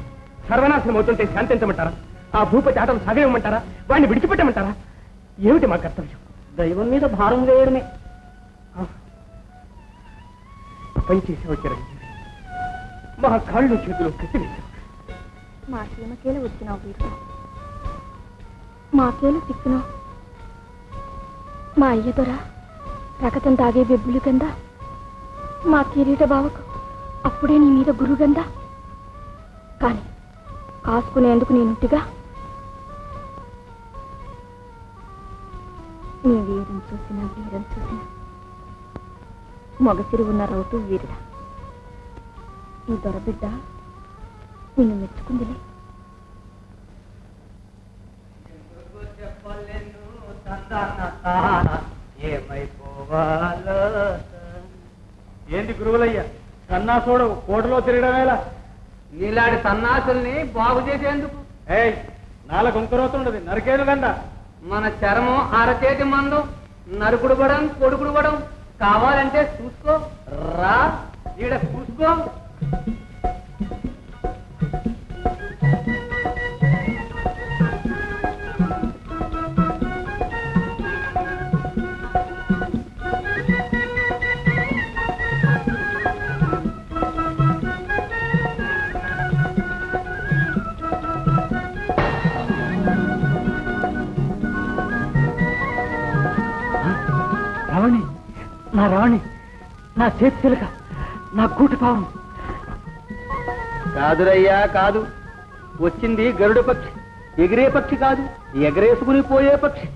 సర్వనాశనం అవుతుంటే శాంతించమంటారా? ఆ భూపతి ఆటలు సాగేయమంటారా? వాడిని విడిచిపెట్టమంటారా? ఏమిటి మా కర్తవ్యం? దైవం మీద భారం వేయడమే. పనిచేసావు చిరంజీవి, మా కాళ్ళు చేతులు కట్టివేశావు. మా సీమకేలు వచ్చినావు వీరు, మాకేలు సిక్కునావు. మా అయ్య దొర రకతం తాగే బెబ్బులు కింద మా కిరీట బావకు అప్పుడే నీ మీద గురుగందా. కానీ కాసుకునేందుకు నేనుంటిగా నీ వీరం చూసినా వీరం చూసినా మొగసిరి ఉన్న రౌతు వీరుడా. ఈ దొరబిడ్డ నిన్ను మెచ్చుకుందిలే. ఏంటి గురువులయ్యా, సన్నాసుడు కోటలో తిరగడమేలా? నీలాంటి సన్నాసుల్ని బాగు చేసేందుకు. ఏయ్, నాలుగు ఉంకరోతుండదు, నరికేడు గండ. మన చర్మం అరచేతి మందు, నరుకుడు పడం, కొడుకుడు పడం. కావాలంటే చూసుకో రా, ఈడ చూసుకో. రావణి, నా రావణి, నా చేతి చిలక, నా కూటి పావం. కాదురయ్యా కాదు, వచ్చింది గరుడ పక్షి. ఎగిరే పక్షి కాదు, ఎగరేసుకుని పోయే పక్షి.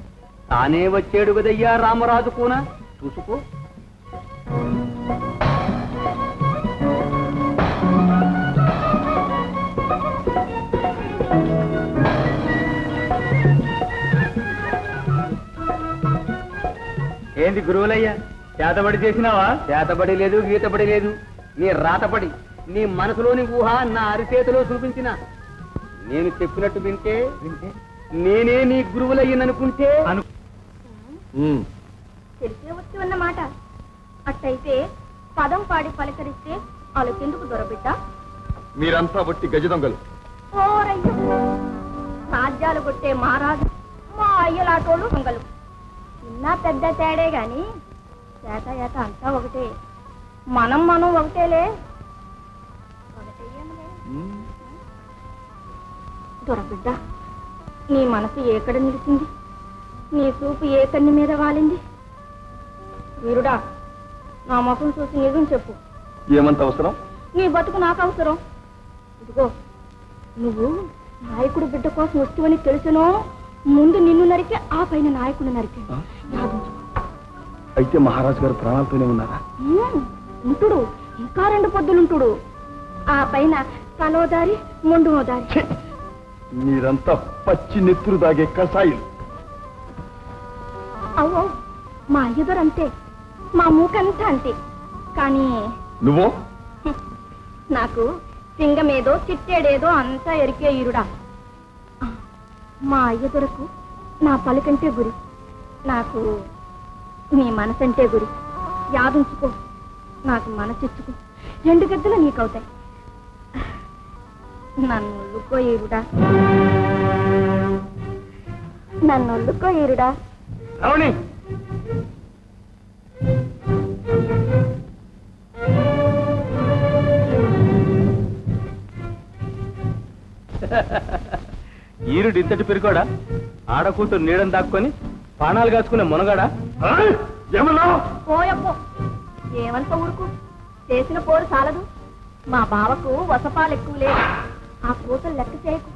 తానే వచ్చేడు కదయ్యా రామరాజు కూన, చూసుకో. ఏంది గురువులయ్యా చేతబడి చేసినావా? చేతబడి లేదు, గీతబడి లేదు, నీ రాతపడి, నీ మనసులోని ఊహ నా అరిచేతిలో చూపించిన. నేను చెప్పినట్టు వింటే నేనే నీ గురువులయ్యననుకుంటే తెలిసే వచ్చి ఉన్నమాట. అట్టయితే పదం పాడి పలకరిస్తే అలకెందుకు దొరబిడ్డ? మీరంతా బట్టి గజ దొంగలు. ఓరయ్య, రాజ్యాలు కొట్టే మహారాజు మా అయ్యలాటోళ్ళు దొంగలు. చిన్న పెద్ద తేడే గాని చేత అంతా ఒకటే. మనం ఒకటేలే. దొరబిడ్డ, నీ మనసు ఏకడ నిలిచింది? నీ చూపు ఏ కన్ను మీద వాలింది? వీరుడా, నా ముఖం చూసి నిజం చెప్పు. ఏమంత అవసరం? నీ బతుకు నాకు అవసరం. ఇదిగో, నువ్వు నాయకుడు బిడ్డ కోసం వస్తువని తెలుసునో ముందు నిన్ను నరికి ఆ పైన నాయకుడు నరికి. అయితే మహారాజు గారు ప్రాణాలతోనే ఉన్నారా? ఉంటుడు, ఇంకా 2 పొద్దులుంటుడు. ఆ పైన తలోదారి మొండుమోదారి. మీరంతా పచ్చి నెత్తురు దాగే కసాయిలు. అవ్వో, మా అయ్యగారు అంతే, మా మూకంతా అంతే. కానీ నువ్వు నాకు సింగమేదో చిట్టేడేదో అంతా ఎరికే ఈరుడా. మా అయ్యగారుకు నా పలుకంటే గురి, నాకు నీ మనసంటే గురి. యాదుంచుకో, నాకు మనసిచ్చుకో, 2 గద్దలు నీకవుతాయి. నన్ను ఈరుడా, నన్ను ఈరుడా. అవుని ఈరుడు ఇంతటి పెరుకోడా? ఆడకూతురు నీడని దాక్కొని పానాలు కాచుకునే మునగాడా? ఏమన్నా? పోయప్పో, ఏమంత ఊరుకు. చేసిన పోరు చాలదు. మా బావకు వసపాలు ఎక్కువ లేదు. ఆ కూతురు లెక్క చేయకు.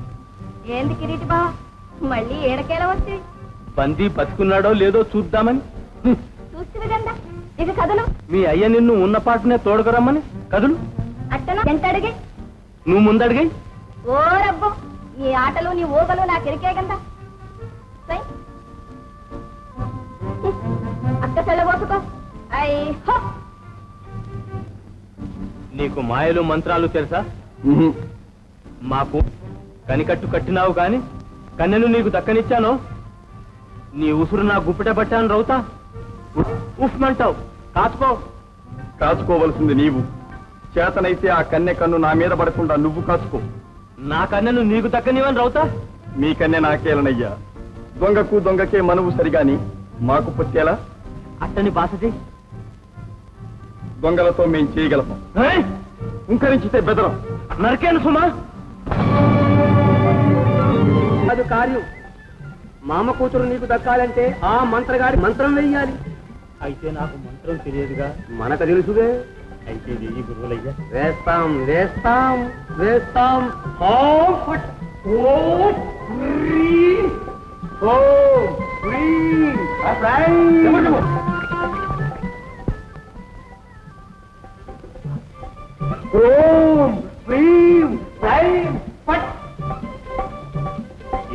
ఏంది కిరీటి బావ, మళ్ళీ ఏడకేలా వచ్చాయి? బందీ బతుకున్నాడో లేదో చూద్దామని. చూస్తుంది కదా, ఇక కథలు. మీ అయ్య నిన్ను ఉన్నపాటునే తోడుకురమ్మని కదులు. అట్టనా? ఎంత అడిగే? నువ్వు ముందడిగాయి. ఓ రబ్బో, నీ ఆటలు నీ ఊగలు నాకు ఎరికే కదా. అక్క చెల్లబోసుకో. అయ్యో, నీకు మాయలు మంత్రాలు తెలుసా? మాకు కనికట్టు కట్టినావు కాని కన్నెను నీకు దక్కనిచ్చాను. నీ ఉసురు నా గుప్పిట పట్టాను రౌతా. ఉఫ్మంటావు. కాచుకో. కాచుకోవలసింది నీవు. చేతనైతే ఆ కన్నె కన్ను నా మీద పడకుండా నువ్వు కాచుకో. నా కన్నెను నీకు దక్కనివని రౌతా. మీ కన్నె నాకేలనయ్యా. దొంగకు దొంగకే మనవు సరిగాని మాకు పొత్తేలా? అట్టని బాస చెయ్యి. దొంగలతో మేం చేయగలము. ఇంకరించితే బెదరం. నరకేను సుమా. అది కార్యం. మామ కూతురు నీకు దక్కాలంటే ఆ మంత్రగాడి మంత్రం వెయ్యాలి. అయితే నాకు మంత్రం తెలియదుగా. మనకు తెలుసుగా. అయితే వెయ్యి గురువులయ్యా. వేస్తాం వేస్తాం వేస్తాం.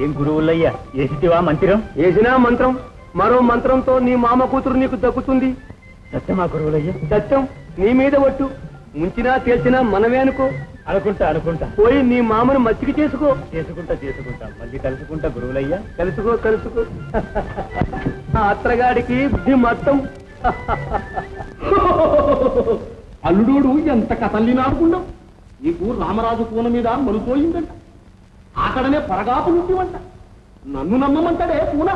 ఏం గురువులయ్యా, వేసివా మంత్రం? వేసినా మంత్రం. మరో మంత్రంతో నీ మామ కూతురు నీకు దక్కుతుంది. సత్యమా గురువులయ్యా? సత్యం. నీ మీద ఒట్టు. ముంచినా తేల్చినా మనమే అనుకో. అనుకుంటా. పోయి నీ మామను మచ్చికి చేసుకో. చేసుకుంటా. మళ్ళీ కలుసుకుంటా గురువులయ్యా. కలుసుకో. ఆ అత్రగాడికి బుద్ధి మొత్తం. అల్లుడు ఎంత కథల్ని నాడుకున్నావు. నీకు రామరాజు పూన మీద మరుపోయిందంట. అక్కడనే పరగాపు నుండివంట. నన్ను నమ్మమంటాడే పూన.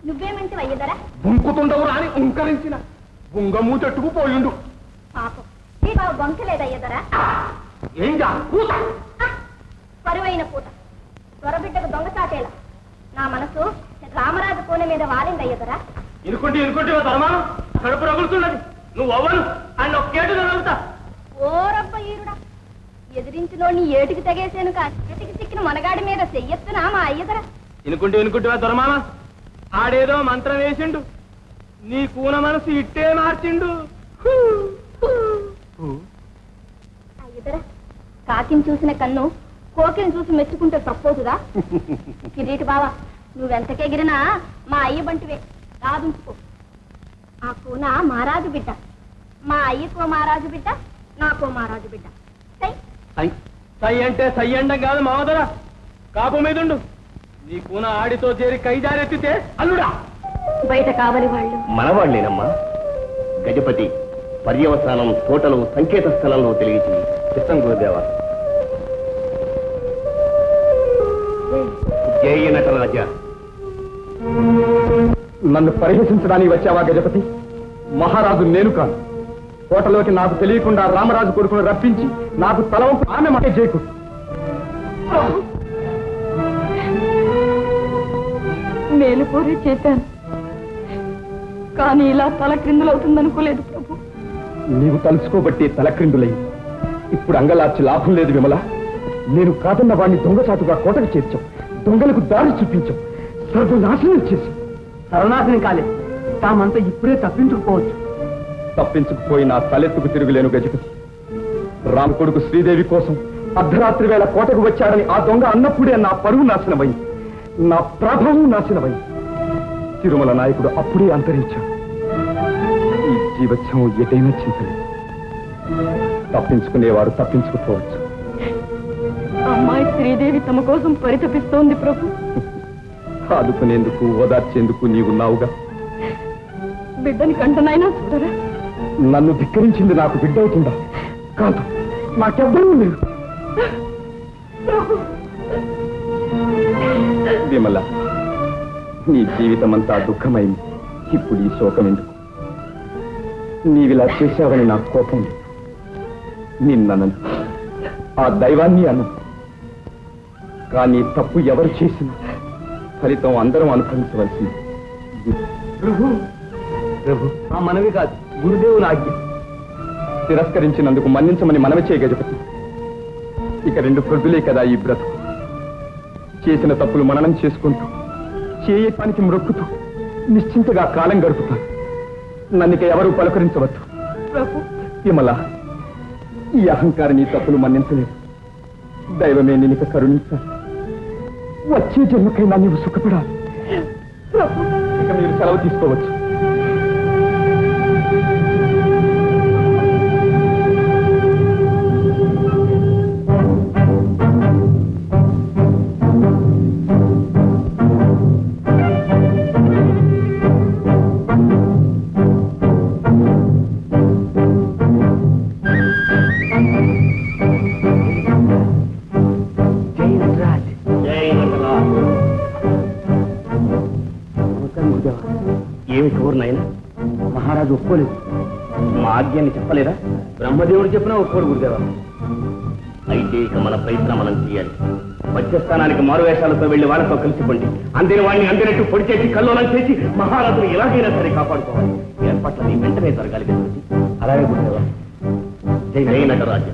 నువ్వేమంటే అయ్యదరా? బుంకుతుండవు రాని ఉంకరించిన బుంగమూ చెట్టుకు పోయిండు. పాపం, ఈ బాబు బొంకలేదయ్యదరా? ఏం పూత పరువైన పూట. త్వరబిడ్డకు దొంగసాటేలా. నా మనసు రామరాజు పూన మీద వాలిందయ్యదరా. ఇనుకుంటే ధర్మా కడుపు రగులుతున్నది. నువ్వు అవ్వను అని ఒక కేటు రగులుతా. ఓ రబ్బ ఈరుడా, ఎదిరించులో నీ ఏటికి తెగేసాను. చేతికి చిక్కిన మనగాడి మీద చెయ్యెత్తునా మా అయ్యదరా? ఇనుకుంటే ధర్మామా ఆడేదో మంత్రం వేసిండు. నీ కూన మనసు ఇట్టే మార్చిండు. అయ్యదరా, కాకిని చూసిన కన్ను కోకిని చూసి మెచ్చుకుంటే తప్పవుతుందా? కిరీటి బావా, నువ్వెంతకెగిరినా మా అయ్య బంటివే. రాదుంచుకో. ఆ కూన మహారాజు బిడ్డ, మా అయ్యకో మహారాజు బిడ్డ, నాకో మహారాజు బిడ్డ. సై అంటే సై అండం కాదు మామదరా, కాపు మీదుండు. నీ కూన ఆడితో చేరి కైదారెత్తితే అల్లుడా. బయట కావలి వాళ్ళు మనవాళ్లేనమ్మా. గజపతి పర్యవసానం తోటలో సంకేత స్థలంలో తెలియచింది. చిత్తం గురుదేవా. జయ నటరాజా. నన్ను పరిహసించడానికి వచ్చావా గజపతి? మహారాజు నేను కాను. కోటలోకి నాకు తెలియకుండా రామరాజు కొడుకును రప్పించి నాకు తలవంపు ఆమె మాట చేయకు. మేలు కోరి చేశాను, కానీ ఇలా తల క్రిందులవుతుందనుకోలేదు ప్రభు. నీవు తలుచుకోబట్టి తలక్రిందులై ఇప్పుడు అంగలార్చి లాభం లేదు విమల. నేను కాదన్న వాడిని దొంగచాటుగా కోటకు చేర్చాం, దొంగలకు దారి చూపించాం, సర్వనాశనం చేశాం. సర్వనాశనం కాలేదు, తామంతా ఇప్పుడే తప్పించుకుపోవచ్చు. తప్పించుకుపోయి నా తలెత్తుకు తిరుగులేను గజపతి. రామ కొడుకు శ్రీదేవి కోసం అర్ధరాత్రి వేళ కోటకు వచ్చాడని ఆ దొంగ అన్నప్పుడే నా పరువు నాశనమైంది, నా ప్రభావం నాశనమైంది. తిరుమల నాయకుడు అప్పుడే అంతరించాడు. ఈ జీవత్సం ఎటైనా చింతలేదు. తప్పించుకునేవారు తప్పించుకుపోవచ్చు. అమ్మాయి శ్రీదేవి తమ కోసం పరితపిస్తోంది ప్రభు. ఆదుకునేందుకు ఓదార్చేందుకు నీవున్నావుగా. బిడ్డని కంటనైనా చూడరా. నన్ను ధిక్కరించింది నాకు బిడ్డవుతుందా? కాదు, నాకెవ్వరూ లేదు. విమల, నీ జీవితమంతా దుఃఖమైంది. ఇప్పుడు ఈ శోకం ఎందుకు? నీవిలా చేశావని నాకు కోపం లేదు. నిన్నను ఆ దైవాన్ని అన్ను. కానీ తప్పు ఎవరు చేసినా ఫలితం అందరం అనుభవించవలసింది. ప్రభు, ఆ మనవి కాదు, గురుదేవుని ఆజ్ఞ. తిరస్కరించినందుకు మన్నించమని మనవి చేయ గజపతి. ఇక 2 ప్రొద్దులే కదా ఈ బ్రతుకు. చేసిన తప్పులు మననం చేసుకుంటూ, చేయటానికి మ్రొక్కుతూ నిశ్చింతగా కాలం గడుపుతాను. నన్నిక ఎవరూ పలకరించవద్దు. విమల, ఈ అహంకారిని తప్పులు మన్నించలేదు. దైవమే నిన్నిక కరుణించాలి. వచ్చే జన్మకైనా నీవు సుఖపడాలి. ఇక మీరు సెలవు తీసుకోవచ్చు. ఏమి కబురు నాయన? మహారాజు ఒప్పుకోలేదు. మా ఆజ్ఞని చెప్పలేదా? బ్రహ్మదేవుడు చెప్పినా ఒప్పుకోడు గురుదేవా. అయితే ఇక మన ప్రయత్నం మనం చేయాలి. మధ్యస్థానానికి మారువేషాలతో వెళ్లి వాళ్ళతో కలిసిపోండి. అందిన వాడిని అందినట్టు పొడి చేసి కల్లోలం చేసి మహారాజును ఎలాగైనా సరే కాపాడుకోవాలి. ఏర్పాట్లని వెంటనే జరగాలి కదా. అలాగే గురుదేవా. జై నటరాజు.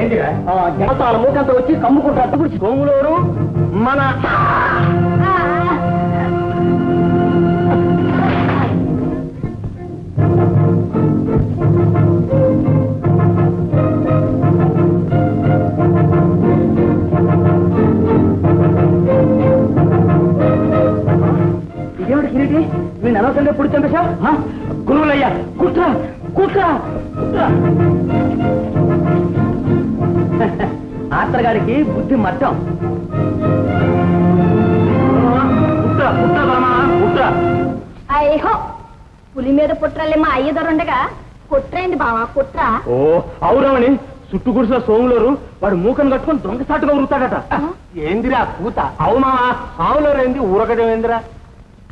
ఏంటిరా జనతాల మూకంతా వచ్చి కమ్ముకుంటారు. సోములోరు మన ఇదేమిటి కిరీటి? నేను అనవసరంగా పొడి చంపేశా. గురువులయ్యా, కుట్ర కుట్ర కుట్ర. ఆత్రగాడికి బుద్ధి మట్టం. కుట్ర కుట్ర బామా కుట్ర. అయ్యో, పులి మీద పుట్రలే మా అయ్యదరుండగా కుట్రైంది బావా కుట్ర. ఓ అవురమని చుట్టు గుడిసిన సోములోరు వాడు మూకను కట్టుకుని దొంగసాటుగా ఉరుతాడట. ఏందిరా కూత? అవుమా, సాములోరు ఏంది ఊరకడం ఏందిరా?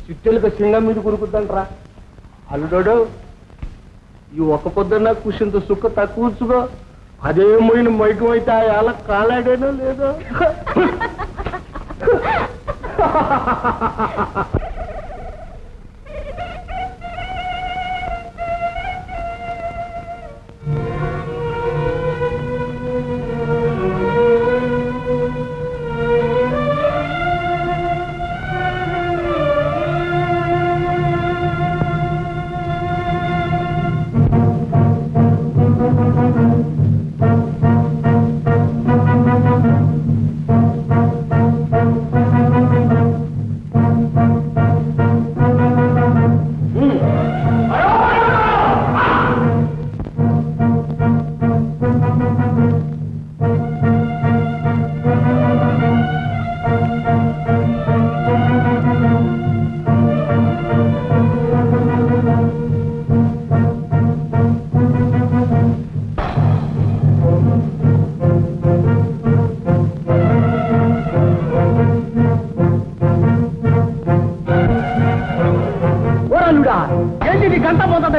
చిట్టెలకు సింగం మీద కురుకుద్దంటరా. అల్లుడోడు, ఈ ఒక్క పొద్దున్న కుషంత సుక్క తక్కువచ్చుకో. అదే పోయిన మైకం అయితే అలా కాలాడేనో లేదో.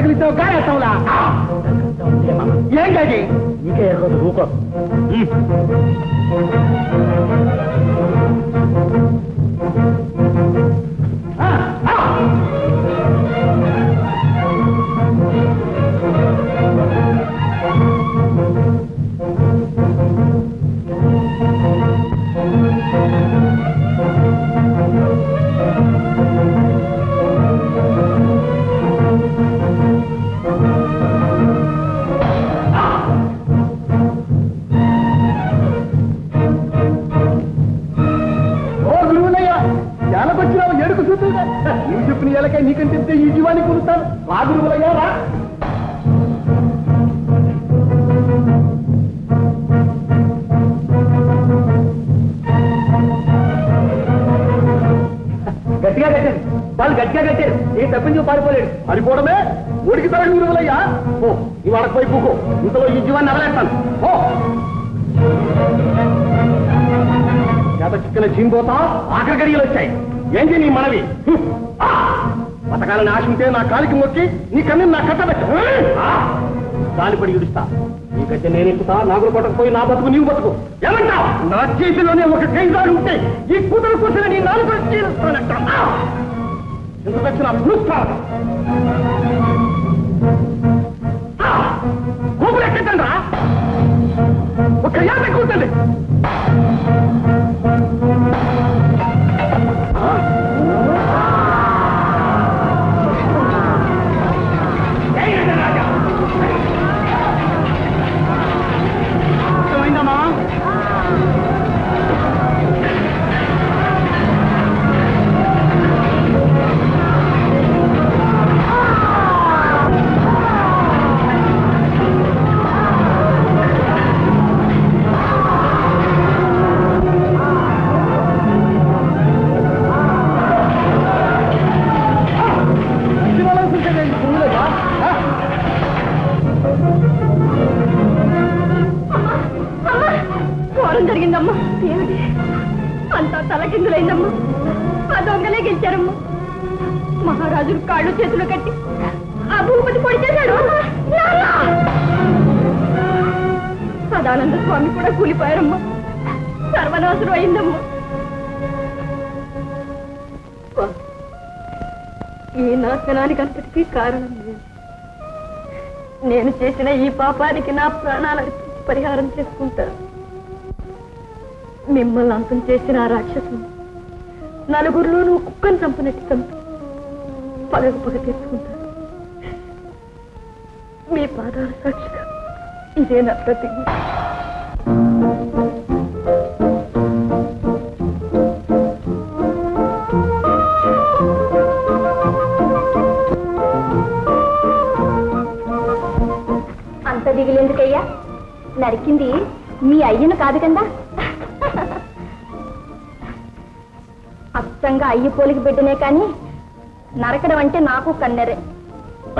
తగిలితే గారేస్తావులా ఏంటది నీకే రోజు ఊకో నువ్వు చెప్పిన ఎలకై నీకంటే ఈ జీవాన్ని కొలుస్తాను రాజులయ్యా రా గట్టిగా కట్టారు వాళ్ళు గట్టిగా కట్టారు ఏ తప్పించి పారిపోలేడు పారిపోవడమే ఊడికి తరగని గురువులయ్యా ఓ ఇవాళ పోయి పూకో ఇంతలో ఈ జీవాన్ని అవలేస్తాను ఓ చేత చిక్కన చీనిపోతా ఆఖరి గడియలు వచ్చాయి ఏంటి నీ మనవి పథకాలని ఆశ ఉంటే నా కాలికి మొక్కి నీ కన్ను నా కట్టబెట్టు దానిపడి ఇడుస్తా నీకంటే నేను ఎక్కుతా నాగులు కొట్టకపోయి నా బతుకు నీవు బతుకు ఏమంటావు నా చేతిలోనే ఒక కైదారు ఉంటే ఈ కూతురు కూర్చొని నీ నాలుగు చీలుస్తానంట ఇంత వచ్చిన చూస్తా కూతురు ఎక్కడండి రా ఒక యాభై కూర్చోండి జరిగిందమ్మా ఏమిటి అంతా తలకిందులైందమ్మా ఆ దొంగలే గెలిచారమ్మా మహారాజులు కాళ్ళు చేతులు కట్టి ఆ భూపతి పొడి చేశాడు సదానంద స్వామి కూడా కూలిపోయారమ్మా సర్వనాశనం అయిందమ్మా ఈ నాశనానికి అంతటికీ కారణం నేను చేసిన ఈ పాపానికి నా ప్రాణాలను పరిహారం చేసుకుంటాను మిమ్మల్ని అంతం చేసిన ఆ రాక్షసుని నలుగురిలోనూ కుక్కను చంపినట్టు చంపి పగ తీర్చుకుంటాను మీ పాదాల సాక్షిగా ఇదే నా ప్రతిజ్ఞ అంత దిగులేందుకయ్యా నరికింది మీ అయ్యను కాదు కదా అచ్చంగా అయ్యి పోలికి బిడ్డనే కానీ నరకడం అంటే నాకు కన్నెరే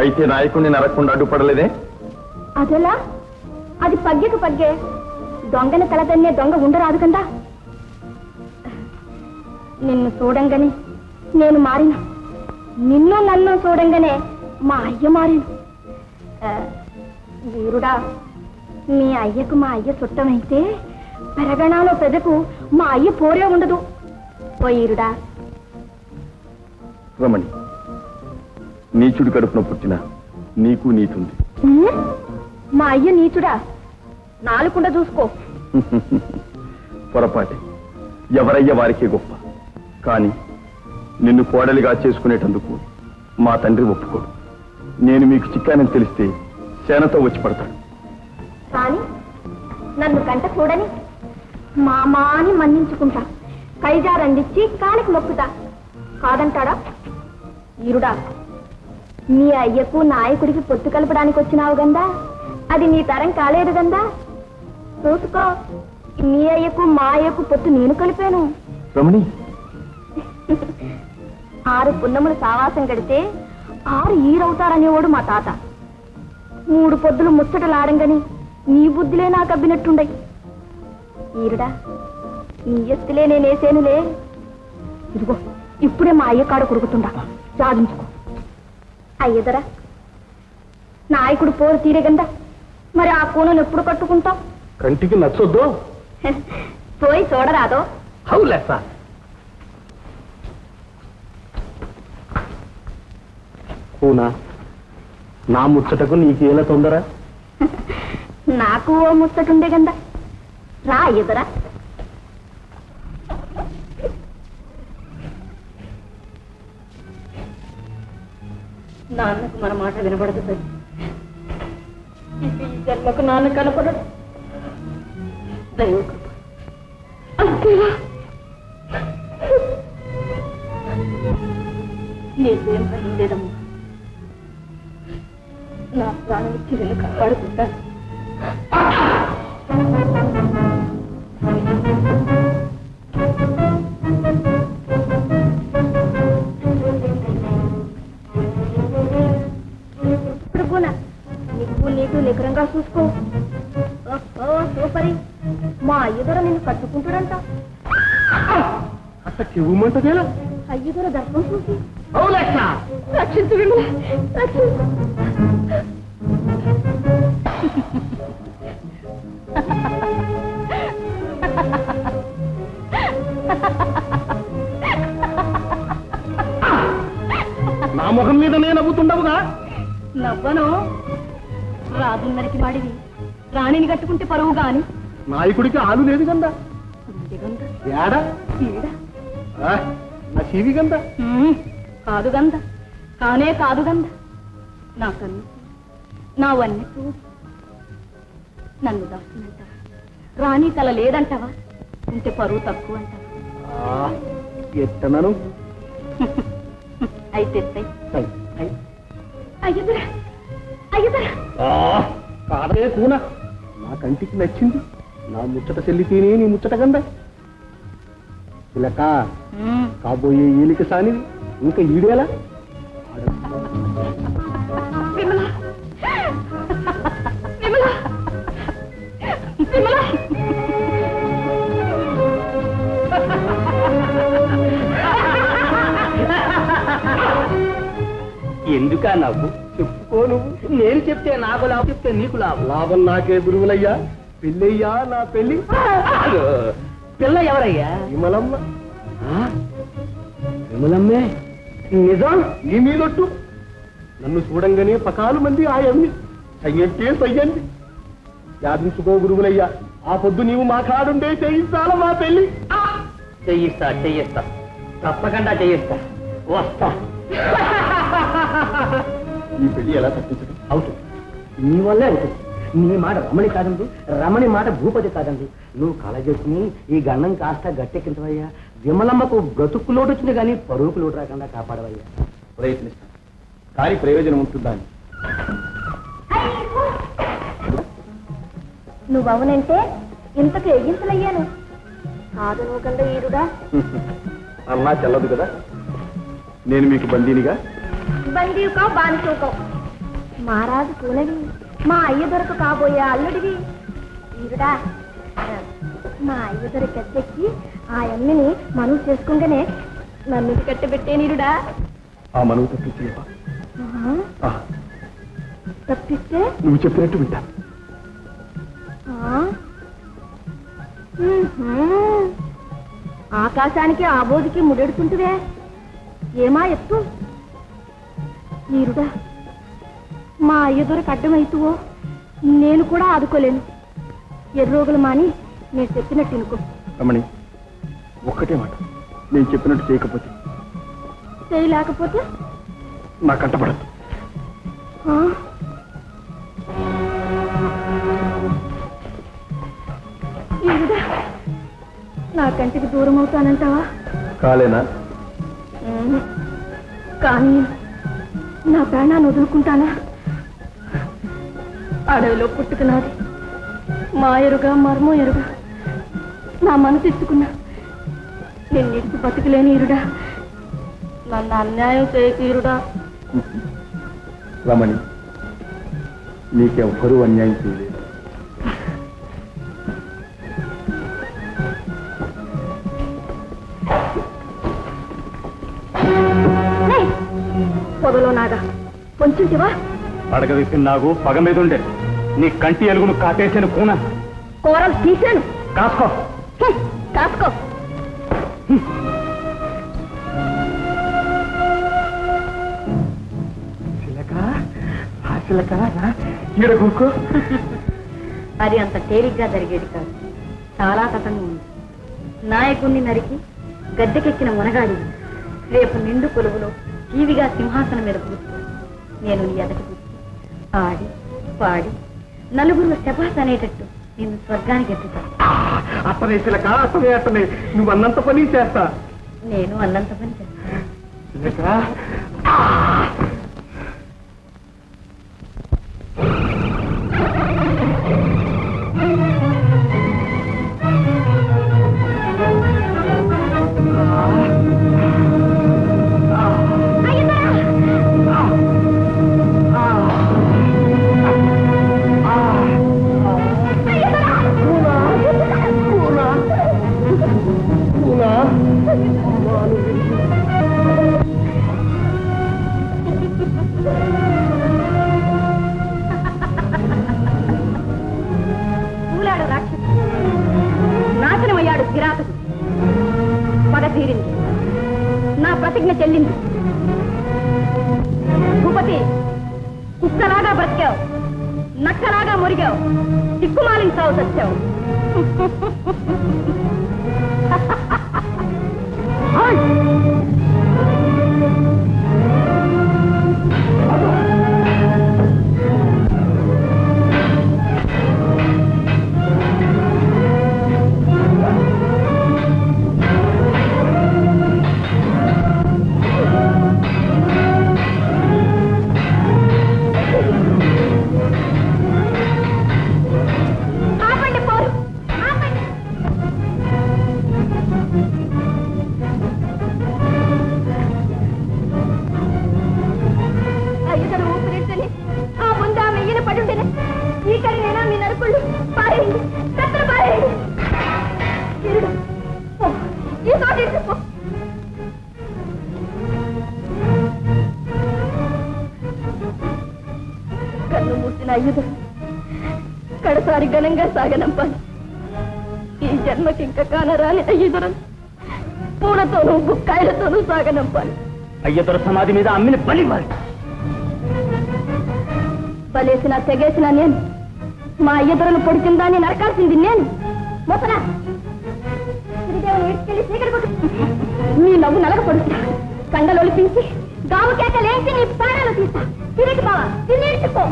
అయితే నాయకుడిని నరకకుండా అడ్డుపడలేదే అదెలా అది పగ్గెకు పగ్గే దొంగని కలదన్నే దొంగ ఉండరాదు కదా నిన్ను చూడంగానే నేను మారిన నిన్ను నన్ను చూడంగానే మా అయ్య మారిన వీరుడా మీ అయ్యకు మా అయ్య చుట్టమైతే పెరగణాలో పెదకు మా అయ్య పోరే ఉండదు పోయిరుడా రమణి నీచుడి కడుపున పుట్టిన నీకు నీతుంది మా అయ్య నీచుడా నాలుకుండా చూసుకో పొరపాటే ఎవరయ్య వారికే గొప్ప కానీ నిన్ను కోడలిగా చేసుకునేటందుకు మా తండ్రి ఒప్పుకోడు నేను మీకు చిక్కానని తెలిస్తే సేనతో వచ్చి పడతాడు కానీ నన్ను కంట చూడని మామాని మన్నించుకుంటా కైజారండిచ్చి కాలికి మొక్కుతా కాదంటాడా ఈరుడా మీ అయ్యకు నాయకుడికి పొత్తు కలపడానికి వచ్చినావు గందా అది నీ తరం కాలేదు గందా చూసుకో మీ అయ్యకు మా అయ్యకు పొత్తు నేను కలిపాను రమణి 6 పున్నములు సావాసం గడితే 6 ఈరవుతారనేవాడు మా తాత 3 పొద్దులు ముచ్చటలాడంగని నీ బుద్ధిలే నాకు అబ్బినట్టుండయి ఈరుడా నీ ఎత్తులే నేనేసేనులే ఇదిగో ఇప్పుడే మా అయ్య కాడ కొడుకుతుండా సాధించుకో అయ్యదరా నాయకుడు పోరు తీరేగందా మరి ఆ కూనను ఎప్పుడు కట్టుకుంటాం? కంటికి నచ్చొద్దు. పోయి చూడరాదో? హౌ లెస్సా కూనా, నా ముచ్చటకు నీకేలా తొందర? నాకు ఓ ముచ్చటుండే గందా, రా ఎదురా. నాన్నకు మన మాట వినబడదు తల్లి. ఈ జన్మకు నాన్న కనపడదు. దైవ కృప. నీకేం భయం లేదమ్మా. నా ప్రాణం ఇచ్చి నేను కాపాడుకుంటాను. నీకు నిగ్రంగా చూసుకో. సూపరి, మా అయ్యదొర నిన్ను కట్టుకుంటాడంట. అట్ట చెవుమంటదేలా? అయ్యదొర దర్శనం చూసి రక్షించు. నా ముఖం మీద నేను నవ్వుతుండవుగా? నవ్వను. రాజున్నరికి వాడివి రాణిని కట్టుకుంటే పరువు గాని. నాయకుడికి ఆలు లేదు గందా. ఏడా నా చీవి గందా? కాదు గంద, కానే కాదు గంద. నా కన్ను నావన్నీ చూసి నన్ను దాస్తున్నంటావా? రాణి తల లేదంటావా? ఉంటే పరువు తక్కువ అంటావా? ఎట్టనను అయితే అయ్యదురా అయ్యదురా. కాదే కూన, నా కంటికి నచ్చింది. నా ముచ్చట చెల్లితేనే నీ ముచ్చట గందా. చిలక కాబోయే ఈలిక సానిది ఇంకా ఈడేలా? విమల విమల విమల. ఎందుకా నవ్వు? చెప్పుకో నువ్వు. నేను చెప్తే నాకు లాభం, చెప్తే నీకు లాభం. లాభం నాకే గురువులయ్యా. పెళ్ళయ్యా నా పెళ్ళి. పిల్ల ఎవరయ్యా? విమలమ్మ. విమలమ్మే? నిజం? నీ మీదొట్టు. నన్ను చూడంగానే పకాలు మంది ఆయమ్మి సయ్యంటే సయ్యండి. యాదించుకో గురువులయ్యా. ఆ పొద్దు నీవు మా కాడుండే చేయిస్తాల మా పెళ్ళి. చెయ్యిస్తా తప్పకుండా చెయ్యిస్తా. వస్తా. ఈ పెళ్లి ఎలా తప్పించదు? అవుతుంది. నీ వల్లే అవుతుంది. నీ మాట రమణి కాదండి, రమణి మాట భూపతి కాదండి. నువ్వు కళ చేసుకుని ఈ గండం కాస్త గట్టెక్కించవయ్యా. విమలమ్మకు బ్రతుకు లోటు వచ్చింది కానీ పరువుకు లోటు రాకుండా కాపాడవయ్యా. ప్రయత్నిస్తాను, కానీ ప్రయోజనం ఉంటుందా? నువ్వవునంటే ఇంతకు ఎగింతలయ్యాను. కాదు నువ్వు కంద ఈరుడా. అన్నా చెల్లదు కదా. నేను మీకు బందీనిగా? బందీవుకావు బానిసోకావు. మహారాజు కూనవి, మా అయ్య దొరకు కాబోయే అల్లుడివి. ఈరుడా, మా అయ్య దొరకు ఎద్దెక్కి ఆ అమ్మిని మనవు చేసుకుంటేనే నన్ను కట్టబెట్టే నీరుడా. ఆ మనవు తప్పించేవా? తప్పిస్తే నువ్వు చెప్పినట్టు వింటా. ఆకాశానికి ఆబోదికి ముడెడుతుంటువే. ఏమా ఎత్తు ఈరుడా. మా అయ్యదొరకు అడ్డమైతువో నేను కూడా ఆదుకోలేను. ఎర్రోగులు మాని నేను చెప్పినట్టు ఇనుకో. రమణి, ఒక్కటే మాట, నేను చెప్పినట్టు చేయకపోతే? చేయలేకపోతే నా కంటపడద్దు. ఈరుడా, నా కంటికి దూరం అవుతానంటావా? కాలేనా? కానీ నా ప్రాణాన్ని వదులుకుంటానా? అడవిలో పుట్టుకున్నది మా ఎరుగా మర్మం ఎరుగా నా మనసు ఇచ్చుకున్నా. నేను నిడిచి బతుకులేని ఈరుడా. నన్ను అన్యాయం చేయకీరుడా. రమణి, నీకెవ్వరూ అన్యాయం చేయలేదు. పొదలో నాగా కొంచెంటివా పడగ విప్పిన నాగు పగ మీద ఉండే నీ కంటి ఎలుగును కాటేసిన కూన కూరలు తీసాను. కాసుకో. కాసుకో. ఈడ కూకో. అది అంత తేలిగ్గా జరిగేది కాదు. చాలా కథంగా ఉంది. నాయకుణ్ణి నరికి గద్దెకెక్కిన మునగాడి రేపు నిండు కొలువులో జీవిగా సింహాసనం మీద కూర్చో నేను నీ ఎదటి కూర్చో ఆడి పాడి నలుగురు శబాస్ అనేటట్టు నేను స్వర్గానికి ఎత్తుతాను. అతనే చిలక, అతనే నువ్వు అన్నంత పని చేస్తా. నేను అన్నంత పని చేస్తాను. పూలాడు రాక్షసు, నాశనమయ్యాడు కిరాతకు. పగ తీరింది, నా ప్రతిజ్ఞ చెల్లింది. భూపతి, కుక్కలాగా బ్రతికావు, నక్కలాగా మురిగావు, దిక్కుమాలిన సాగు తెచ్చావు. ఆపండి పోరు, ఆపండి. అయ్యగారు ఊపిరిట్టని ఆ ముందా వెయ్యిన పడుంటేనే ఈ కడినైనా మీ నరుకుళ్ళు పారేయండి, కత్తలు పారేయండి. ఇరుడు, పో, ఈ తోట ఇటు పో. కన్ను మూసిన అయ్యగారు కడసారి ఘనంగా సాగనంపాలి. ఈ జన్మకి ఇంకా కానరాని అయ్యదురం పూలతోనూ బుక్కాయలతోనూ సాగనంపాలి. అయ్యదొర సమాధి మీద అమ్మిన బలి మరి. బలేసిన తెగేసిన నేను, మా అయ్యదురను పొడి కిందాన్ని నరకాల్సింది నేను. మొసలా శ్రీదేవుని ఏడ్చుకెళ్ళి చీకటి కొట్టు. నీ నవ్వు నలగపడుతున్నా, కండలు ఒలిపించి గాము కేకలేంచి నీ ప్రాణాలు తీస్తా. తిరిగి బావా, తినేర్చుకో.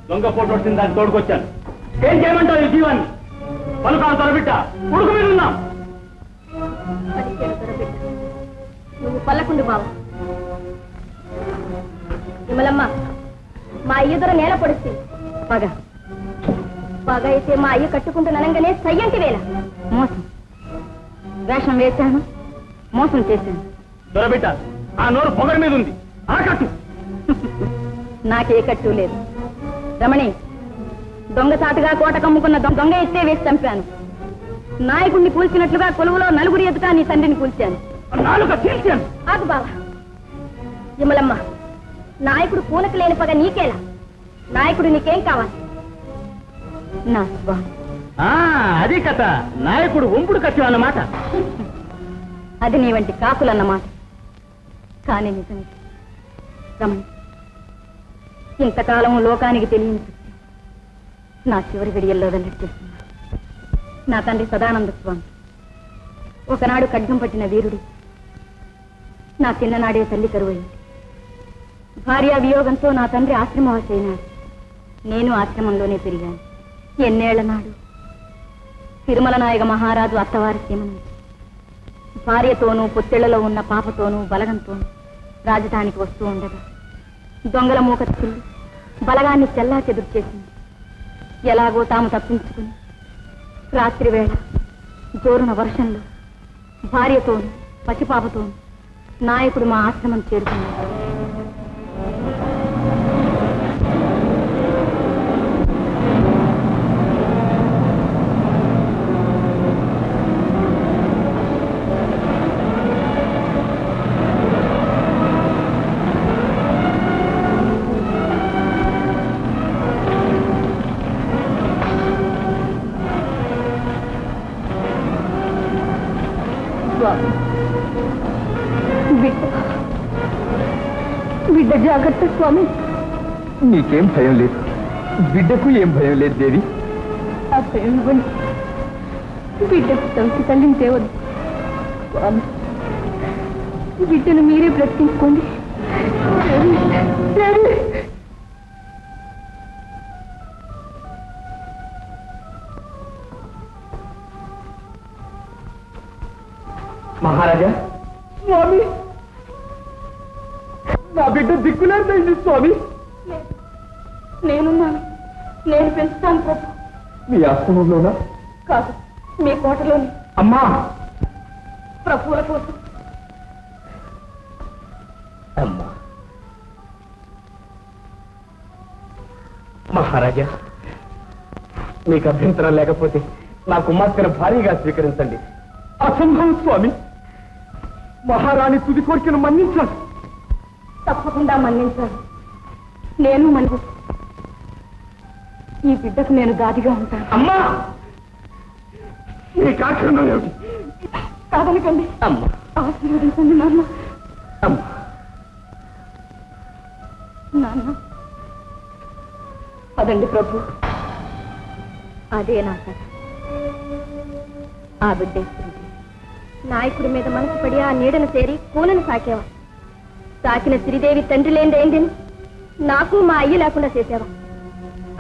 దొంగ ఫోటో వచ్చింది, దాన్ని తోడుకొచ్చాను. ఏం చేయమంటావు ఈ జీవాన్ని? పలుకాలు తొరబిట్ట, ఉడుకు మీద ఉన్నాం. పలికేను దొరబిడ్డ, నువ్వు పల్లకుండు బావ. విమలమ్మ, మా అయ్యదుర నేల పొడిస్తే పగ. పగ అయితే మా అయ్య కట్టుకుంటున్ననంగానే సయ్యంటి వేళ. మోసం వేషం వేశాను, మోసం చేశాను. దొరబిట్ట, ఆ నోరు పొగరి మీద ఉంది, ఆ కట్టు. నాకే కట్టు లేదు. రమణి, దొంగచాటుగా కోట కమ్ముకున్న దొంగ ఎత్తే వేసి చంపాను. నాయకుడిని కూల్చినట్లుగా కొలువులో నలుగురి ఎదుట నీ తండ్రిని కూల్చాను. నాలుక తీర్చాను. ఆగు బావ. విమలమ్మ, నాయకుడు పూనకు లేని పగ నీకేలా? నాయకుడు నీకేం కావాలి? నా స్వామి. అది కథ. నాయకుడు వంపుడు కచ్చావు అన్నమాట. అది నీ వంటి కాకులన్నమాట. కానీ నిజమే రమణి, ఇంతకాలం లోకానికి తెలియని సత్యం నా చివరి విడియల్లో వెల్లడిచేస్తున్నా. నా తండ్రి సదానంద స్వామి ఒకనాడు ఖడ్గం పట్టిన వీరుడి. నా చిన్ననాడే తల్లి కరువైంది. భార్యా వియోగంతో నా తండ్రి ఆశ్రమవాసి అయినాడు. నేను ఆశ్రమంలోనే పెరిగాను. ఎన్నేళ్ల నాడు తిరుమల నాయక మహారాజు అత్తవారి సీమను భార్యతోనూ పొత్తిళ్లలో ఉన్న పాపతోనూ బలగంతోనూ రాజధానికి వస్తూ ఉండగా దొంగల మూక బలగాన్ని చెల్లా చెదురు చేసింది. ఎలాగో తాము తప్పించుకుని రాత్రి వేళ జోరున వర్షంలో భార్యతోను పసిపాపతోను నాయకుడు మా ఆశ్రమం చేరుకున్నాడు. బిడ్డ జాగ్రత్త స్వామి. నీకేం భయం లేదు, బిడ్డకు ఏం భయం లేదు దేవి. ఆ భయం ఇవ్వండి, బిడ్డకు తల్లి తల్లిని తేవద్దు స్వామి. బిడ్డను మీరే బ్రతికించుకోండి. మహారాజా, స్వామి నా బిడ్డ దిక్కులేదండి స్వామి. నేనున్నాను, నేను పెంచుతాను ప్రభు. మీ ఆశ్రమంలోనా? కాదు, మీ కోటలోని. అమ్మా, ప్రభువుల కోసం. అమ్మా. మహారాజా, మీకు అభ్యంతరం లేకపోతే నా కుమార్తెను భారీగా స్వీకరించండి. అసంభవం స్వామి, మహారాణి తుది కోరికను మన్నించాలి. తప్పకుండా మన్నించాలి. నేను మన్నించు. ఈ బిడ్డకు నేను గాదిగా ఉంటాను. అమ్మా, నీ కాక్షణం ఏమిటి? కాదనకండి. అమ్మా, ఆశీర్వదించండి నాన్న. అమ్మా. నాన్న పదండి ప్రభు. అదే నా కథ. ఆ బిడ్డ నాయకుడి మీద మనసు పడి ఆ నీడను చేరి కూనను సాకేవా? సాకిన శ్రీదేవి తండ్రి లేనిదేంది నాకు మా అయ్యి లేకుండా చేసావా?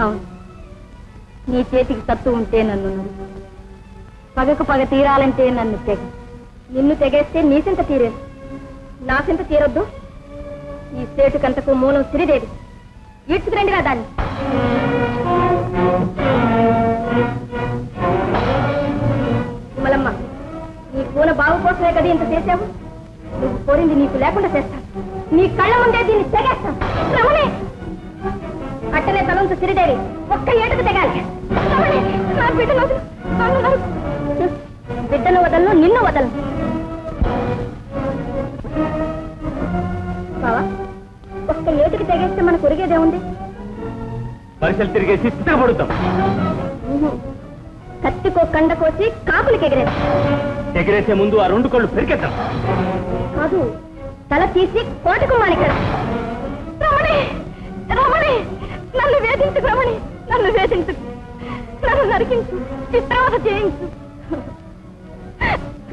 అవును, నీ చేతికి సత్తు ఉంటే నన్ను నమ్ము. పగకు పగ తీరాలంటే నన్ను తెగ. నిన్ను తెగేస్తే నీ సింత తీరేది, నా సింత తీరొద్దు. ఈ సేటుకంతకు మూలం శ్రీదేవి. ఈడ్చుకురండిరా దాన్ని. విమలమ్మ, నీ కూన బావు కోసమే కదా ఇంత చేశావు. నువ్వు కోరింది నీకు లేకుండా చేస్తాను. నీ కళ్ళ ముందే దీన్ని తెగేస్తాను. రమణి, అట్టనే తలంత శ్రీదేవి ఒక్క ఏటుకు తెగాలి. రమణి, నా బిడ్డను వదలు. నన్ను నరుకు. బిడ్డను వదలను, నిన్ను వదలను. బావా, ఒక్క ఏటుకి తెగేస్తే మనకు ఒరిగేదేముంది? పరిసలు తిరిగేసి చిత్తపడుతాం. కత్తికో కండ కోసి కాపులకి ఎగిరేది. ఎగిరేసే ముందు ఆ రెండు కళ్ళు పెరికేద్దాం. కాదు, తల తీసి కోటకు మానికడు. రమణి, రమణి, నన్ను వేధించు రమణి, నన్ను వేధించు. నన్ను నరికించు, చిత్రవద చేయించు.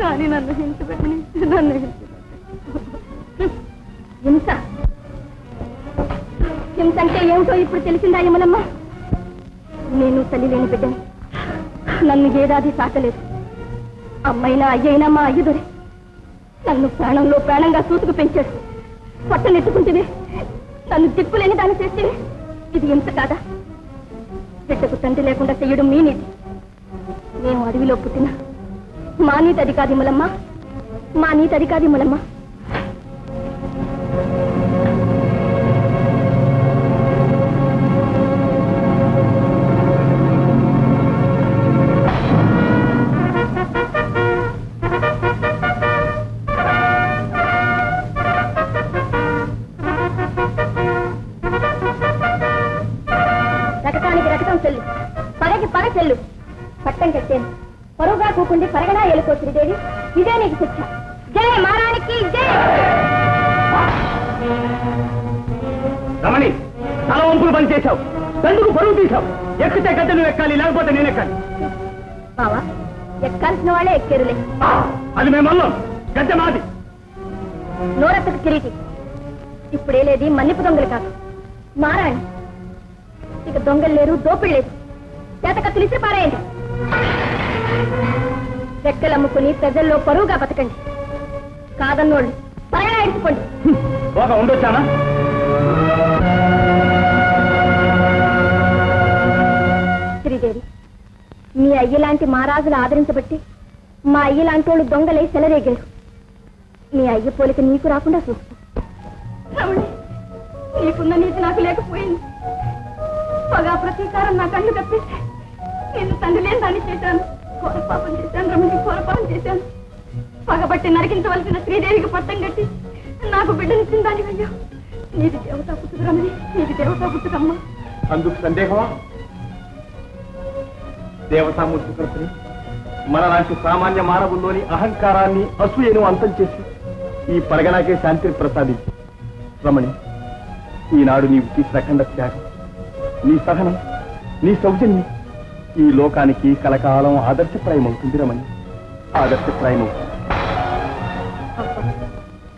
కానీ నన్ను హింసపెట్టని, నన్ను హింస. హింస అంటే ఏమిటో ఇప్పుడు తెలిసిందా యమలమ్మ? నేను తల్లి లేని బిడ్డని. నన్ను ఏదాది సాకలేదు. అమ్మైనా అయ్యైనా మా అయ్యదొరే. నన్ను ప్రాణంలో ప్రాణంగా సూతుకు పెంచాడు. పట్టనెట్టుకుంటేనే నన్ను దిక్కులేని దాన్ని చేస్తే ఇది హింస కాదా? బిడ్డకు తండ్రి లేకుండా చెయ్యడం మీ నీతి. నేను అడవిలో పుట్టిన మా నీతి అది కాదు యమలమ్మ. మా నీతి అది కాదు యమలమ్మ. రకటానికి రకటం చెల్లు, పగకి పగ చెల్లు. పట్టం కట్టేను, పరువుగా కూకుండి పరగనా ఎలుకో శ్రీదేవి. ఇదే నీకు శిక్ష. జై మహారాణికి జై. రమణి, తల వంపులు పని చేశావు, దండుకు పరువు తీశావు. ఎక్కితే గడ్డ నువ్వు ఎక్కాలి, లేకపోతే నేను ఎక్కాలి. బావా, ఎక్కాల్సిన వాళ్ళే ఎక్కేరులే. అది మేమల్లం, గడ్డ మాది. నోరెత్తకు కిరీటి. ఇప్పుడేలేది మన్నిపు దొంగలు కాదు, మారాణి. ఇక దొంగలు లేరు, దోపిళ్ళు లేదు. చేతకత్తులు ఇసి పారేయండి. రెక్కలు అమ్ముకుని ప్రజల్లో పరువుగా బతకండి. కాదన్నోళ్ళు పరగడా ఇడుచుకోండి. ఒక ఉండొచ్చానా? శ్రీదేవి, మీ అయ్యలాంటి మహారాజులు ఆదరించబట్టి మా అయ్యలాంటి వాళ్ళు దొంగలై సెలరేగారు. మీ అయ్య పోలిక నీకు రాకుండా చూస్తా. నీకున్న నీతి నాకు లేకపోయింది. పగా ప్రతీకారం నా కళ్ళు కప్పేసి నేను తండ్రి లేని దాన్ని చేశాను. ఘోరపాపం చేశాను రమణి, ఘోరపాపం చేశాను. పగబట్టి నరికించవలసిన శ్రీదేవికి పట్టం కట్టి నాకు బిడ్డనిచ్చిన దాని అయ్యా. నీది దేవతా పుట్టుకు రమణి, నీది దేవతా పుట్టుకమ్మ. అందుకు సందేహమా? దేవతామూర్తి కృపని మనలాంటి సామాన్య మానవుల్లోని అహంకారాన్ని, అసూయను అంతం చేసి ఈ పరగణాకే శాంతిని ప్రసాదించి రమణి, ఈనాడు నీవు తీసిన అఖండ త్యాగం, నీ సహనం, నీ సౌజన్యం ఈ లోకానికి కలకాలం ఆదర్శప్రాయమవుతుంది రమణి, ఆదర్శప్రాయమవుతుంది.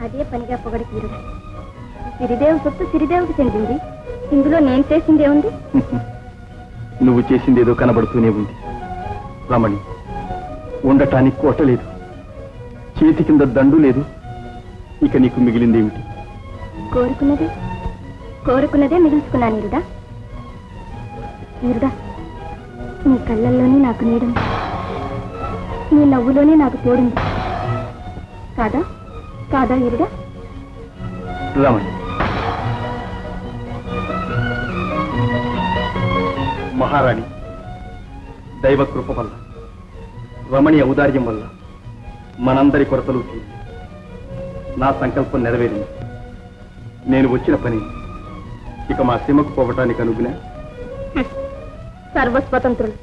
అదే పనిగా పొగడి తీరుడు. సిరిదేవి సొత్తు సిరిదేవికి చెందింది. ఇందులో నేను చేసిందేముంది? నువ్వు చేసిందేదో కనబడుతూనే ఉంది రమణి. ఉండటానికి కోట లేదు, చేతి కింద దండు లేదు. ఇక నీకు మిగిలిందేమిటి? కోరుకున్నదే మిగుల్చుకున్నా నీరుడా. నీరుడా, నీ కళ్ళల్లోనే నాకు నీడుంది, నీ నవ్వులోనే నాకు తోడుంది. కాదా కాదా ఈరుడా? రమణి, మహారాణి దైవ కృప వల్ల, రమణి ఔదార్యం వల్ల మనందరి కొరతలు తీరి నా సంకల్పం నెరవేరింది. నేను వచ్చిన పని ఇక మా సీమకు పోవటానికి అనుగుణా. సర్వస్వతంత్రులు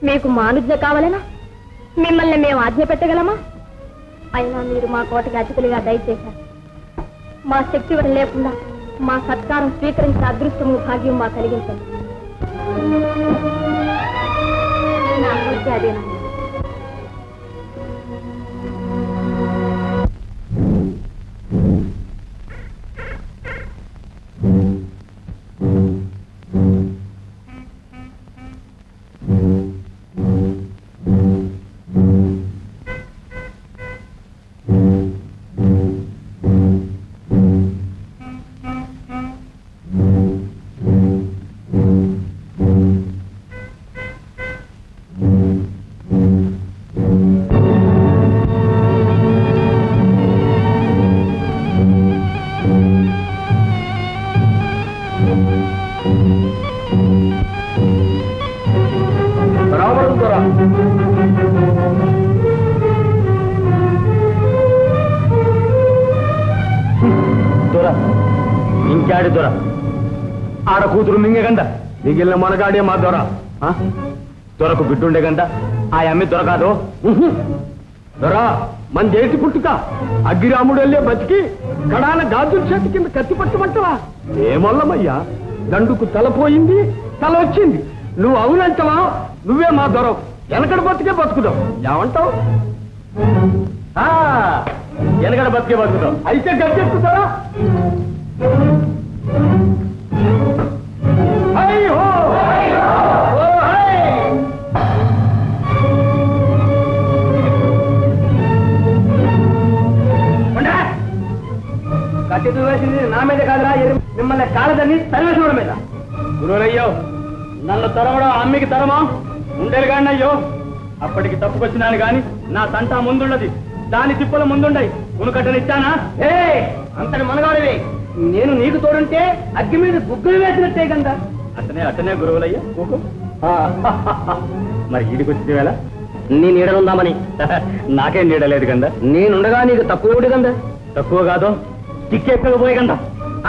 మీకు మానుజ్ఞ కావాలనా? మిమ్మల్ని మేము ఆజ్ఞ పెట్టగలమా? అయినా మీరు మా కోటకి అతిథులుగా దయచేశారు. మా శక్తి లేకుండా మా సత్కారం స్వీకరించే అదృష్టము భాగ్యం మా కలిగించండి. నా కోరిక అదేనా? ఇంకాడి దొర ఆడ కూతురు మింగే గంద మిగిలిన మనగాడే మా దొర. దొరకు బిడ్డుండే గంద ఆ అమ్మి దొరకాదు. దొర మన దేటి పుట్టుక అగ్గిరాముడు వెళ్ళే బతికి కడాన గాజుల చేతి కింద కత్తి పట్టమంటవా? ఏమల్లమయ్యా, దండుకు తలపోయింది, తల వచ్చింది. నువ్వు అవునంటవా? నువ్వే మా దొర. వెనకడ బతికే బతుకుదావు. ఏమంటావు? వెనకడ బతికే బతుకుతావు. అయితే గట్టెక్కుతారా? కత్తి వేసింది నా మీద కాదురా, మిమ్మల్ని కాలదని తరివేసిన మీద. గురువులయ్యో, నన్ను తరవడం అమ్మికి తరమా? ఉండేది కాండి అయ్యో. అప్పటికి తప్పుకొచ్చినాను గాని నా సంటా ముందుండది, దాని తిప్పలు ముందుండయి. ఉనుకట్టనిచ్చానా? అంతటి మనగాడివి. నేను నీకు తోడుంటే అగ్గి మీద బుగ్గలు వేసినట్టే కదా. అట్టనే గురువులయ్యా. మరి ఈడికొచ్చి వేళ నీ నీడనుందామని. నాకేం నీడలేదు కదా. నేనుండగా నీకు తక్కువ కదా. తక్కువ కాదు, టిక్కెక్కకపోయే కదా.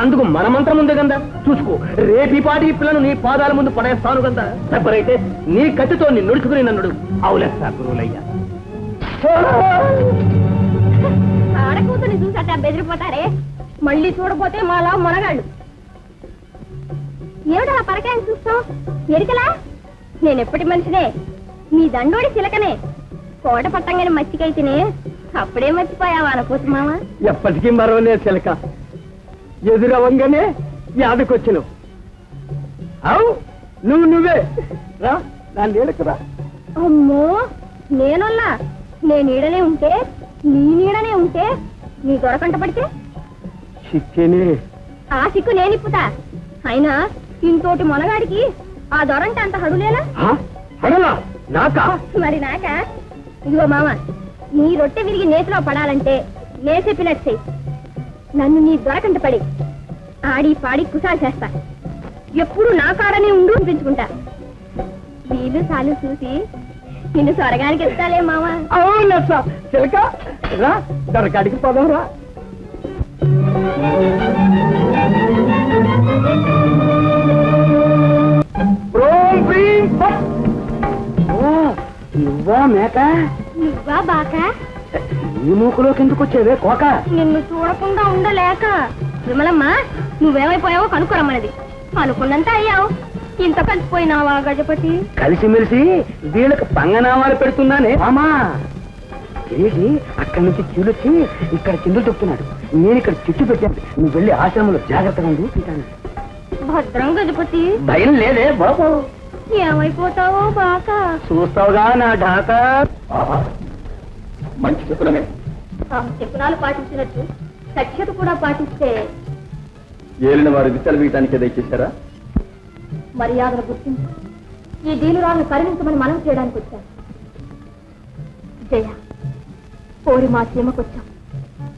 అందుకు మన మంత్రం ఉంది కదా. చూసుకో, రేపీ పాటి పిల్లను నీ పాదాల ముందు పడేస్తాను కదా. తప్పరైతే నీ కత్తితో నీ నుడుచుకుని నన్నుడు. అవులేస్తా గురువులయ్యా. ఆడకూతుని చూసట బెదిరిపోతారే, మళ్ళీ చూడపోతే మాలా మొనగాళ్ళు. ఏమిటా పరకాయని చూస్తాం? ఎరికలా నేనెప్పటి మనిషినే, మీ దండోడి చిలకనే. కోట పట్టంగానే మచ్చికైతేనే అప్పుడే మర్చిపోయావా అనుకోసు మామ? ఎప్పటికీ మరవలే చిలక, ఎదురవంగానే యాదకొచ్చినావు. అవు నువ్వే రా, నా నీడకురా. అమ్మో, నేనున్నా నే నీడనే ఉంటే, నీ నీడనే ఉంటే నీ దొరకంట పడితే చిక్కేనే. ఆ సిక్కు నేనిప్పుతా. అయినా ఇంతోటి మొనగాడికి ఆ దొరంటే అంత హడులేలా? హడలా నాకా? మరి నాకా? ఇదిగో మామ, నీ రొట్టె విరిగి నేతిలో పడాలంటే నే చెప్పినట్టు చెయ్యి. నన్ను నీ దొరకంట పడి ఆడి పాడి కుసాలు చేస్తా. ఎప్పుడు నా కాడనే ఉండు అనిపించుకుంటా. వీలు సాలు చూసి నిన్ను స్వర్గానికి ఎత్తాలే మామ. అవునా చిలక రా దొరకాడికి పోదాం రా. నువ్వా మేక? నువ్వా బాకా? ఈ మూకులోకి ఎందుకు వచ్చేవే కోక? నిన్ను చూడకుండా ఉండలేక. విమలమ్మ, నువ్వేమైపోయావో కనుక్కోరమ్మన్నది. అనుకున్నంత అయ్యావు. ఇంత కలిసిపోయినావా గజపతి? కలిసిమెలిసి వీళ్ళకి పంగనామాలు పెడుతున్నానే మామా. ఏంటి అక్కడి నుంచి చీలొచ్చి ఇక్కడ చిందులు చెప్తున్నాడు. నేను ఇక్కడ చుట్టు పెట్టాను. నువ్వు వెళ్ళి ఆశ్రమంలో జాగ్రత్తగా ఉండు. భద్రం గజపతి. భయం లేదే బాబు. ఏమైపోతావో బాక? చూస్తావుగా నా ఢాకా. మంచి చెప్పులనే శకునాలు పాటించినట్టు సఖ్యత కూడా పాటిస్తే ఏలిన వారి దిశలు వీయటానికి దయచేశారా? మర్యాదను గుర్తించి ఈ దీనురాలను కరుణించమని మనం చేయడానికి వచ్చాం. జయ, కోరి మా సీమకొచ్చాం.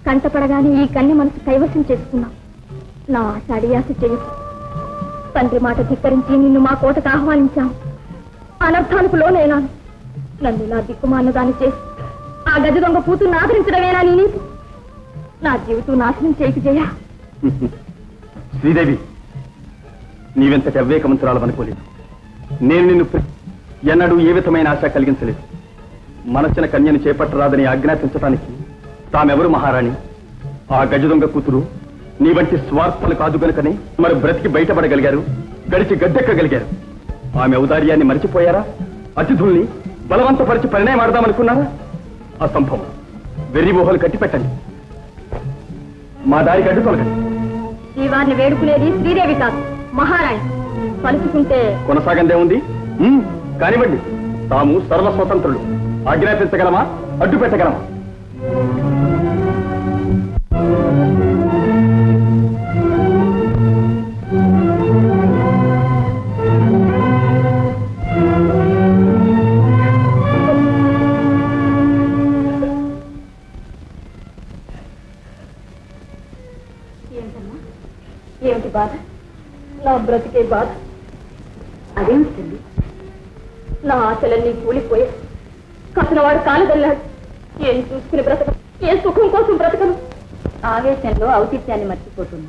కంటపడగానే ఈ కన్య మనసు కైవసం చేసుకున్నాం. నా ఆశ అడియాస చేయకు. తండ్రి మాట ధిక్కరించి నిన్ను మా కోటకు ఆహ్వానించాం. అనర్థానికి లోనైనాను. నన్ను నా దిక్కుమాన్న దాన్ని చేసి ఆ గజ దొంగ కూతుర్ని ఆదరించడమేనా నీ నీతి? నా జీవితం నాశనం చేయకు జయ. శ్రీదేవి, నీవెంతటి అవివేకమంతురాలు అనుకోలేదు. నేను నిన్ను ఎన్నడూ ఏ విధమైన ఆశ కలిగించలేదు. మనసిన కన్యను చేపట్టరాదని ఆజ్ఞాపించటానికి తామెవరు మహారాణి? ఆ గజదొంగ కూతురు నీ వంటి స్వార్థలు కాదు గనుకనే మరి బ్రతికి బయటపడగలిగారు, గడిచి గద్దెక్కగలిగారు. ఆమె ఔదార్యాన్ని మరిచిపోయారా? అతిథుల్ని బలవంతపరిచి పరిణయం ఆడదామనుకున్నారా? అసంభవం. వెర్రి మోహలు కట్టిపెట్టండి. మా దారికి అడ్డు తొలగండి. శ్రీవారిని వేడుకునేది శ్రీదేవి కాదు, మహారాణి. పలుచుకుంటే కొనసాగందే ఉంది. కానివ్వండి. తాము సర్వ స్వతంత్రులు. ఆజ్ఞాపించగలమా? అడ్డు పెట్టగలమా? ఏమిటి బాధ? నా బ్రతికే బాధ. అదేమిటి తల్లి? నా ఆశలన్నీ కూలిపోయా. కాసిన వాడు కాలదల్లాడు. ఏం చూసుకుని బ్రతకను, ఏ సుఖం కోసం బ్రతకను. ఆవేశంలో ఔచిత్యాన్ని మర్చిపోతున్నా.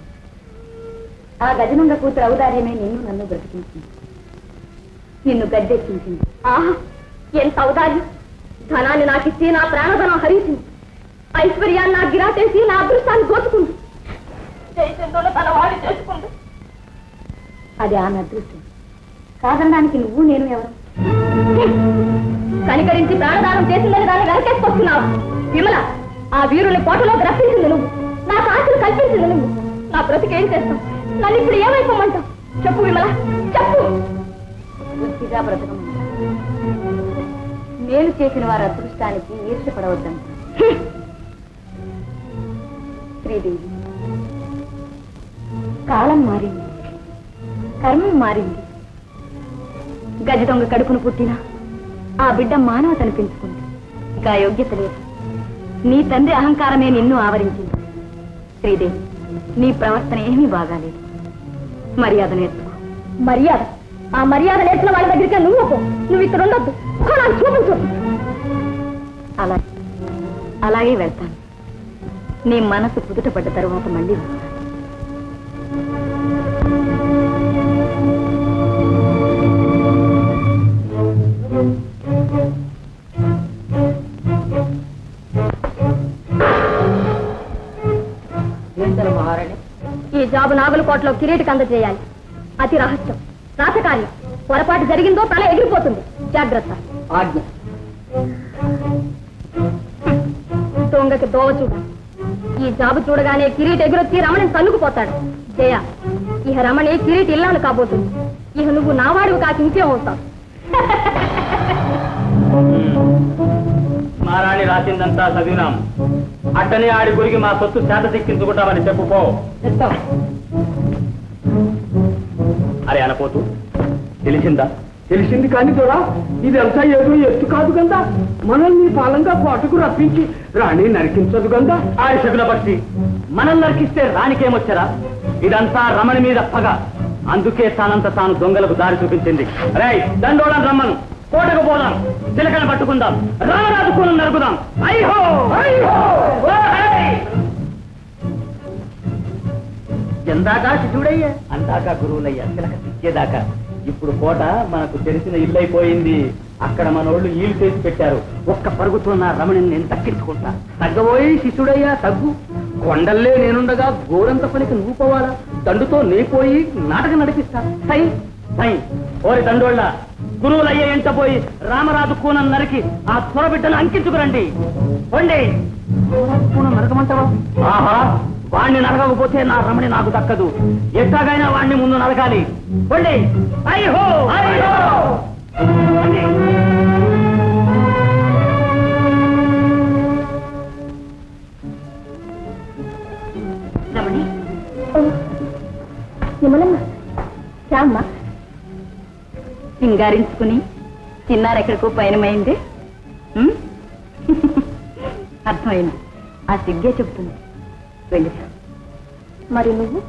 ఆ గజనంగ కూతురు ఔదార్యమే నిన్ను నన్ను బ్రతికించింది, నిన్ను గద్దెక్కించింది. ఆహా, ఎంత ఔదార్యం! ధనాన్ని నాకిచ్చి నా ప్రాణధనం హరించింది. ఐశ్వర్యాన్ని నా గిరాటేసి నా అదృష్టాన్ని దోచుకుంది. దేశంలో తన వాడి చేసుకుంది. అది ఆమె అదృష్టం. కాదనడానికి నువ్వు నేను ఎవరు? కనికరించి ప్రాణదానం చేసిందని దాన్ని వెనకేసుకొస్తున్నావు. విమల, ఆ వీరుని కోటలోకి రప్పించింది నువ్వు. నాకు ఆశలు కల్పించింది నువ్వు. నా బ్రతికేం చేస్తావు? నన్ను ఇప్పుడు ఏమైపోమంటావు? చెప్పు విమల, చెప్పు. బుద్ధిగా బ్రతకమంటా. నేను చేసిన వారి అదృష్టానికి ఈర్ష్యపడవద్దంట. శ్రీదేవి, కాలం మారింది, కర్మం మారింది. గజ దొంగ కడుపును పుట్టిన ఆ బిడ్డ మానవతను పెంచుకుంది. ఇంకా యోగ్యత లేదు. నీ తండ్రి అహంకారమే నిన్ను ఆవరించింది. శ్రీదేవి, నీ ప్రవర్తన ఏమీ బాగాలేదు. మర్యాద నేర్చుకో. మర్యాద? ఆ మర్యాద నేర్చిన వాళ్ళ దగ్గరికి నువ్వు పో. నువ్వు ఇక్కడ ఉండొద్దు. నాకు చూపించు. అలాగే వెళ్తాను. నీ మనసు కుదుటపడ్డ తరువాత మళ్ళీ మహారాణి. ఈ జాబు నాగులకోటలో కిరీటికి అందజేయాలి. అతి రహస్యం, రాసకార్యం. పొరపాటు జరిగిందో తల ఎగిరిపోతుంది. జాగ్రత్త. ఆజ్ఞ. దొంగకి దోవ చూడ. ఈ జాబు చూడగానే కిరీటి ఎగురొచ్చి రమణిని తన్నుకుపోతాడు. జయ, ఇహ రమణి కిరీటి ఇల్లాలు కాబోతుంది. ఇహ నువ్వు నావాడివి కాకి ఇంకేం అవుతావు. మహారాణి రాసిందంతా చదివినాం. అట్టనే ఆడి గురికి మా సొత్తు శాత సిక్కించుకుంటామని చెప్పుకో. అరే అనపోతూ, తెలిసిందా తెలిసింది కానీ దొరా ఇదంతా ఏదో ఎత్తు కాదు గందా మనల్ని పాలంగా కోటకు రప్పించి రాణి నరికించదు గందా ఆయుషకుల భక్తి మనల్ని నరికిస్తే రాణికేమొచ్చరా ఇదంతా రమణి మీద పగ అందుకే తానంత తాను దొంగలకు దారి చూపించింది రే దండోళం రమ్మను కోటకు పోదాం చిలకన పట్టుకుందాం రామరాజు కూలం నరుకుదాం అయ్యో ఎందాకా శిశుడయ్యా అందాకా గురువులయ్యా చిలక తిచ్చేదాకా ఇప్పుడు కోట మనకు తెలిసిన ఇల్లైపోయింది అక్కడ మనోళ్ళు ఈలు చేసి పెట్టారు ఒక్క పరుగుతో నా రమణిని నేను దక్కించుకుంటా తగ్గబోయి శిశుడయ్యా తగ్గు కొండల్లే నేనుండగా గోరంత పనికి నువ్వు పోవాలా దండుతో నీ పోయి నాటకం నడిపిస్తా సై సై ఓరి దండోళ్ళ గురువులయ్య ఎంట పోయి రామరాజు కూనం నరికి ఆ త్వరబిడ్డను అంకించుకురండి పొండి కూనం నరకమంటావా ఆహా వాణ్ణి నరకకపోతే నా రమణి నాకు దక్కదు ఎట్లాగైనా వాణ్ణి ముందు నరకాలి పొండి అయ్యో అయ్యో రమణి విమలమ్మ రామ్మా సింగారించుకుని చిన్నారెక్కడికో పయనమైంది అర్థమైంది ఆ సిగ్గే చెప్తుంది వెళ్ళిరా మరి నువ్వు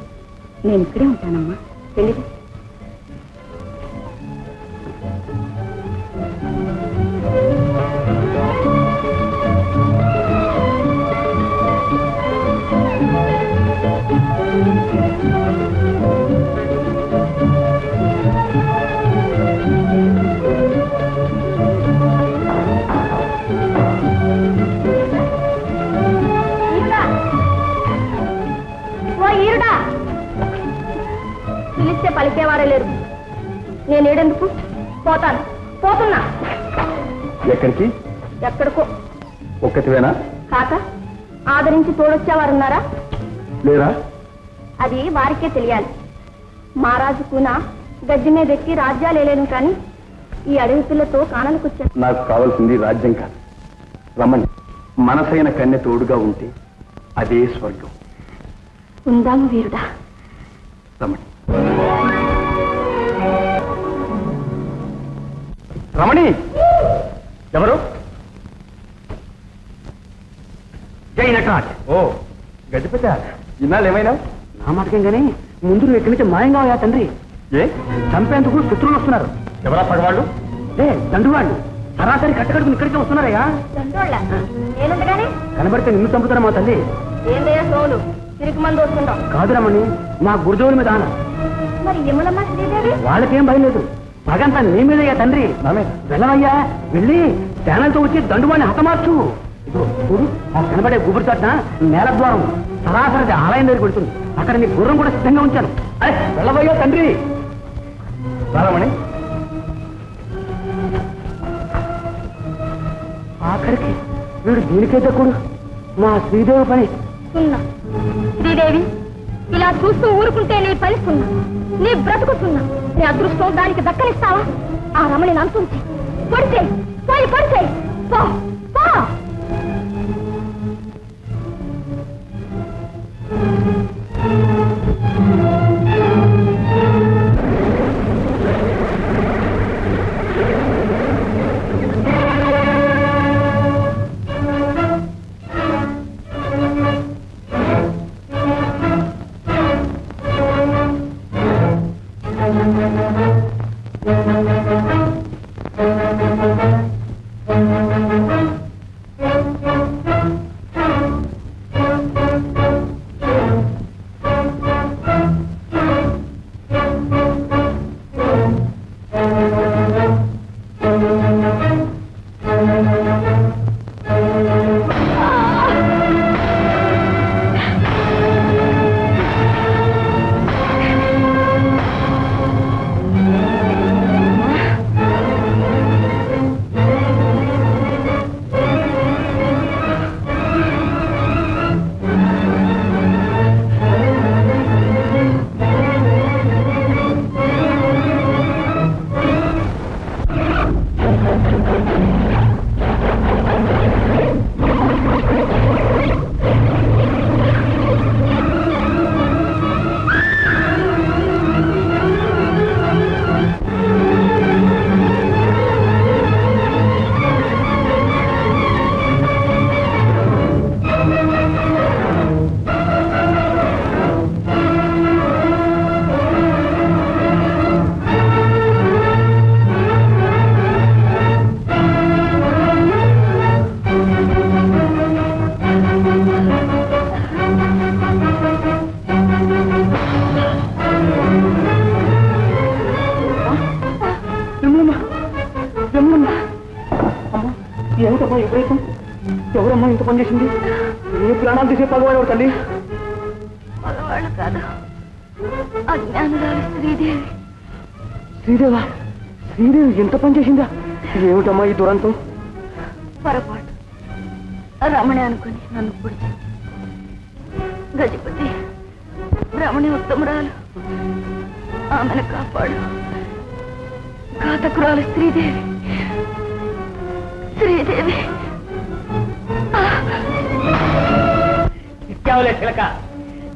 నేను ఇక్కడే ఉంటానమ్మా వెళ్ళిరా పిలిస్తే పలికేవారే లేరు నేను ఏడెందుకు పోతాను పోతున్నా ఎక్కడికి ఎక్కడికో ఒక్కటివేనా కాక ఆదరించి తోడొచ్చేవారున్నారా లేరా అది వారికే తెలియాలి మహారాజు కూన గడ్డి మీద ఎక్కి రాజ్యాలు వేయలేను కానీ ఈ అడవి పిల్లతో కానలకొచ్చాను నాకు కావాల్సింది రాజ్యం కాదు రమణి మనసైన కన్నె తోడుగా ఉంటే అదే స్వర్గం ఉందాము వీరుడా రమణి రమణి ఎవరు జై నటరాజ్ ఓ గజపతి ఇన్నాళ్ళు ఏమైనా నా మాటకేం గానీ ముందు నువ్వు ఎక్కడి నుంచి మాయం కావయా తండ్రి ఏ చంపేందుకు శత్రువులు వస్తున్నారు ఎవరా పగవాళ్ళు తండ్రి వాళ్ళు సరాసరి కట్టకడుకుని ఇక్కడికి వస్తున్నారయ్యా చంటోళ్ళ నేనుండగానే కనబడితే నిన్ను చంపుతారా మా తల్లి ఏందయ్యా సోలు తిరిగి మంది వస్తుంటాం కాదు రమణి నా గురుదేవుల మీద ఆన మరి యములమ్మ శ్రీదేవి వాళ్ళకేం భయం లేదు పగంతా నీ మీదయ్యా తండ్రి వెళ్ళవయ్యా వెళ్ళి శానంతో వచ్చి దండువాణ్ణి హతమార్చు ఇదిగో చూడు ఆ కనబడే గుబురు తట్న నేల ద్వారం సరాసరి ఆలయం దగ్గర పెడుతుంది అక్కడ నీ గుర్రం కూడా సిద్ధంగా ఉంచాను వెళ్ళవయ్యా తండ్రి రమణి ఆఖరికి వీడు దీనికే దక్కుడు మా శ్రీదేవి పని సున్నా శ్రీదేవి ఇలా చూస్తూ ఊరుకుంటే నీ పని సున్నా నీ బ్రతుకుతున్నా నీ అదృష్టం దానికి దక్కనిస్తావా ఆ రమణిని అంతుంచి పొడిచే పోయి పొడిచే పో పో ఏమిటమ్మా విపరీతం? ఎవరమ్మా ఇంత పని చేసింది? ఏ ప్రాణాలు తీసే పగవాడు తల్లి? మగవాళ్ళు కాదు, అజ్ఞానురాలు శ్రీదేవి. శ్రీదేవా? శ్రీదేవి ఎంత పని చేసిందా? ఏమిటమ్మా ఈ దురంతం? పొరపాటు రమణి అనుకుని నన్ను పొడిచింది. గజపతి రమణి ఉత్తమురాలు, ఆమెను కాపాడు. ఘాతకురాలు శ్రీదేవి. శ్రీదేవి ఇచ్చావులే చిలక,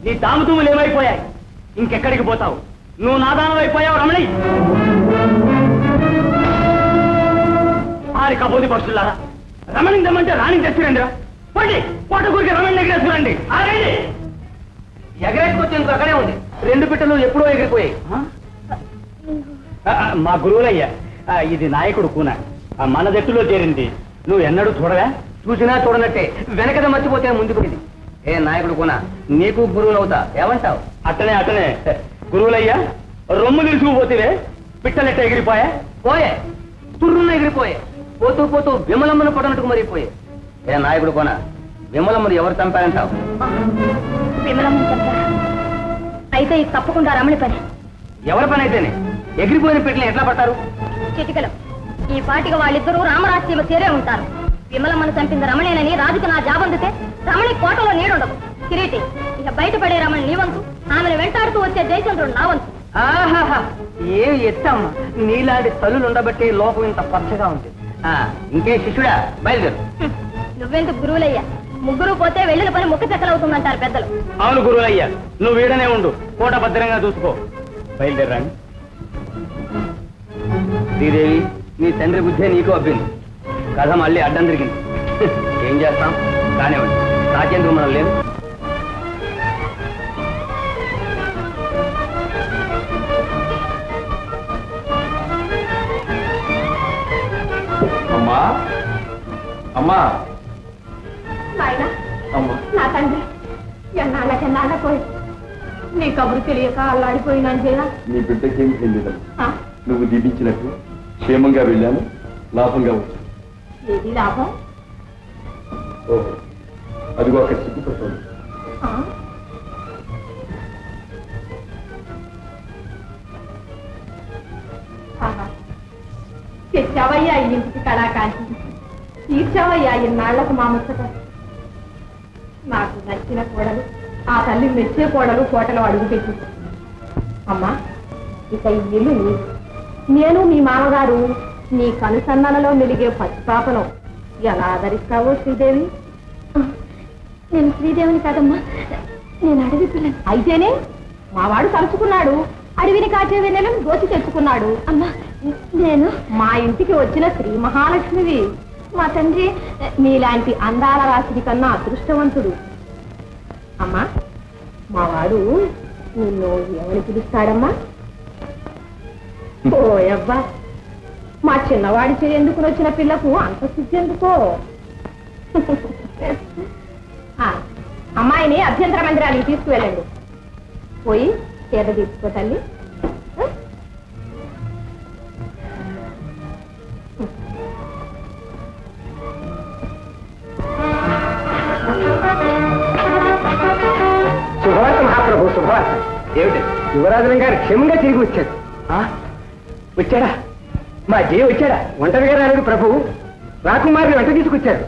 నీ తాముతూములు ఏమైపోయాయి? ఇంకెక్కడికి పోతావు? నువ్వు నాదానం అయిపోయావు రమణి. ఆరి కబోది పక్షులారా, రమణి దమ్మంటే రాణి తెచ్చిరండిరా. పండి కోటకూరికి రమణి ఎగరేసుకురండి. ఎగరేసుకొచ్చేందుకు అక్కడే ఉంది. 2 పిట్టలు ఎప్పుడో ఎగిరిపోయాయి. మా గురువులయ్యా, ఇది నాయకుడు కూన మన జట్టులో చేరింది. నువ్వు ఎన్నడూ చూడవా? చూసినా చూడనట్టే, వెనకద మర్చిపోతే ముందుకునేది. ఏ నాయకుడు కూన, నీకు గురువులు అవుతా, ఏమంటావు? అట్టనే గురువులయ్యా, రొమ్ము నిలుచుకుపోతే పిట్టలెట్ట ఎగిరిపోయా? పోయే, తుర్రున్న ఎగిరిపోయే. పోతూ పోతూ విమలమ్మను పడనట్టుకు మరిపోయే. ఏ నాయకుడు కోన, విమలమ్మను ఎవరు చంపారంటావు? విమలమ్మ చెప్పారా? అయితే ఇది తప్పకుండా రమణి పని. ఎవరి పని అయితేనే ఎగిరిపోయిన పిట్టలు ఎట్లా పడతారు? చిటికలు ఈ పాటిగా వాళ్ళిద్దరూ రామరాజ్యంలో చేరే ఉంటారు. విమలమ్మను చంపింది రమణేనని రాజుకు నా జాబందితే రమణి కోటలో నీడుండదు. కిరీటి, ఇక బయటపడే రమణి నీ వంతు, ఆమెను వెంటాడుతూ వచ్చే జయచంద్రుడు నా వంతు. ఆహాహా, ఏం ఎత్తమ్మా, నీలాంటి తల్లులు ఉండబట్టి లోకం ఇంత పచ్చగా ఉంది. ఇంకే శిష్యుడా, బయలుదేరు. నువ్వెందుకు గురువులయ్యా? ముగ్గురు పోతే వెళ్ళిన పని ముక్క చెక్కలవుతుందంటారు పెద్దలు. అవును గురువులయ్యా, నువ్వు వీడనే ఉండు, కోట భద్రంగా చూసుకో. బయలుదేరండి. శ్రీదేవి, నీ తండ్రి బుద్ధే నీకు అబ్బింది. కథ మళ్ళీ అడ్డం తిరిగింది. ఏం చేస్తాం, కానివ్వండి. రాజేంద్ర మనం లేదు. అమ్మా అమ్మా నాయనా, అమ్మా, నా తండ్రి ఎన్నాళ్ళకెన్నాళ్ళ పోయి నీ కబురు తెలియక అల్లాడిపోయినంతేనా? నీ బిడ్డకేం తెలియదమ్మా. నువ్వు దీపించినట్టు క్షేమంగా వెళ్ళాను, లాభంగా వచ్చాను. ఏది లాభం? ఓహో, అదిగో అక్కడ సిగ్గుపడుతుంది. తెచ్చావయ్యా ఇంటికి కళాకాంతి, తీర్చావయ్యా ఇన్నాళ్లకు మా ముచ్చట. నాకు నచ్చిన కోడలు, ఆ తల్లి మెచ్చే కోడలు కోటలో అడుగు పెట్టి. అమ్మా, ఇక ఈ ఇల్లు నీది. నేను మీ మామగారు నీ కనుసన్నలలో మెలిగే పసిపాపను ఎలా ఆదరిస్తావో శ్రీదేవి. నేను శ్రీదేవిని కాదమ్మా, నేను అడవి పిల్లని. అయితేనే మావాడు తలుచుకున్నాడు, అడవిని కాచే వెన్నెలను దోచి తెచ్చుకున్నాడు. అమ్మా, నేను మా ఇంటికి వచ్చిన శ్రీ మహాలక్ష్మివి. మా తండ్రి నీలాంటి అందాల రాశి కన్నా అదృష్టవంతుడు. అమ్మా, మావాడు నిన్ను ఎవరిని పిలుస్తాడమ్మా? ఓ అబ్బా, మా చిన్నవాడి చేయందుకుని వచ్చిన పిల్లకు అంత సిద్ధి ఎందుకో? అమ్మాయిని అభ్యంతర మందిరానికి తీసుకువెళ్ళండి. పోయి చేత తీసుకో తల్లి. శుభవార్త మహాప్రభు, శుభవార్త. ఏమిటి? యువరాజులం గారు క్షేమంగా తిరిగి వచ్చాడు. వచ్చాడా? మా జయ వచ్చాడా? ఒంటరిగా రాలేడు ప్రభు, రాకుమారిని వెంట తీసుకొచ్చాడు.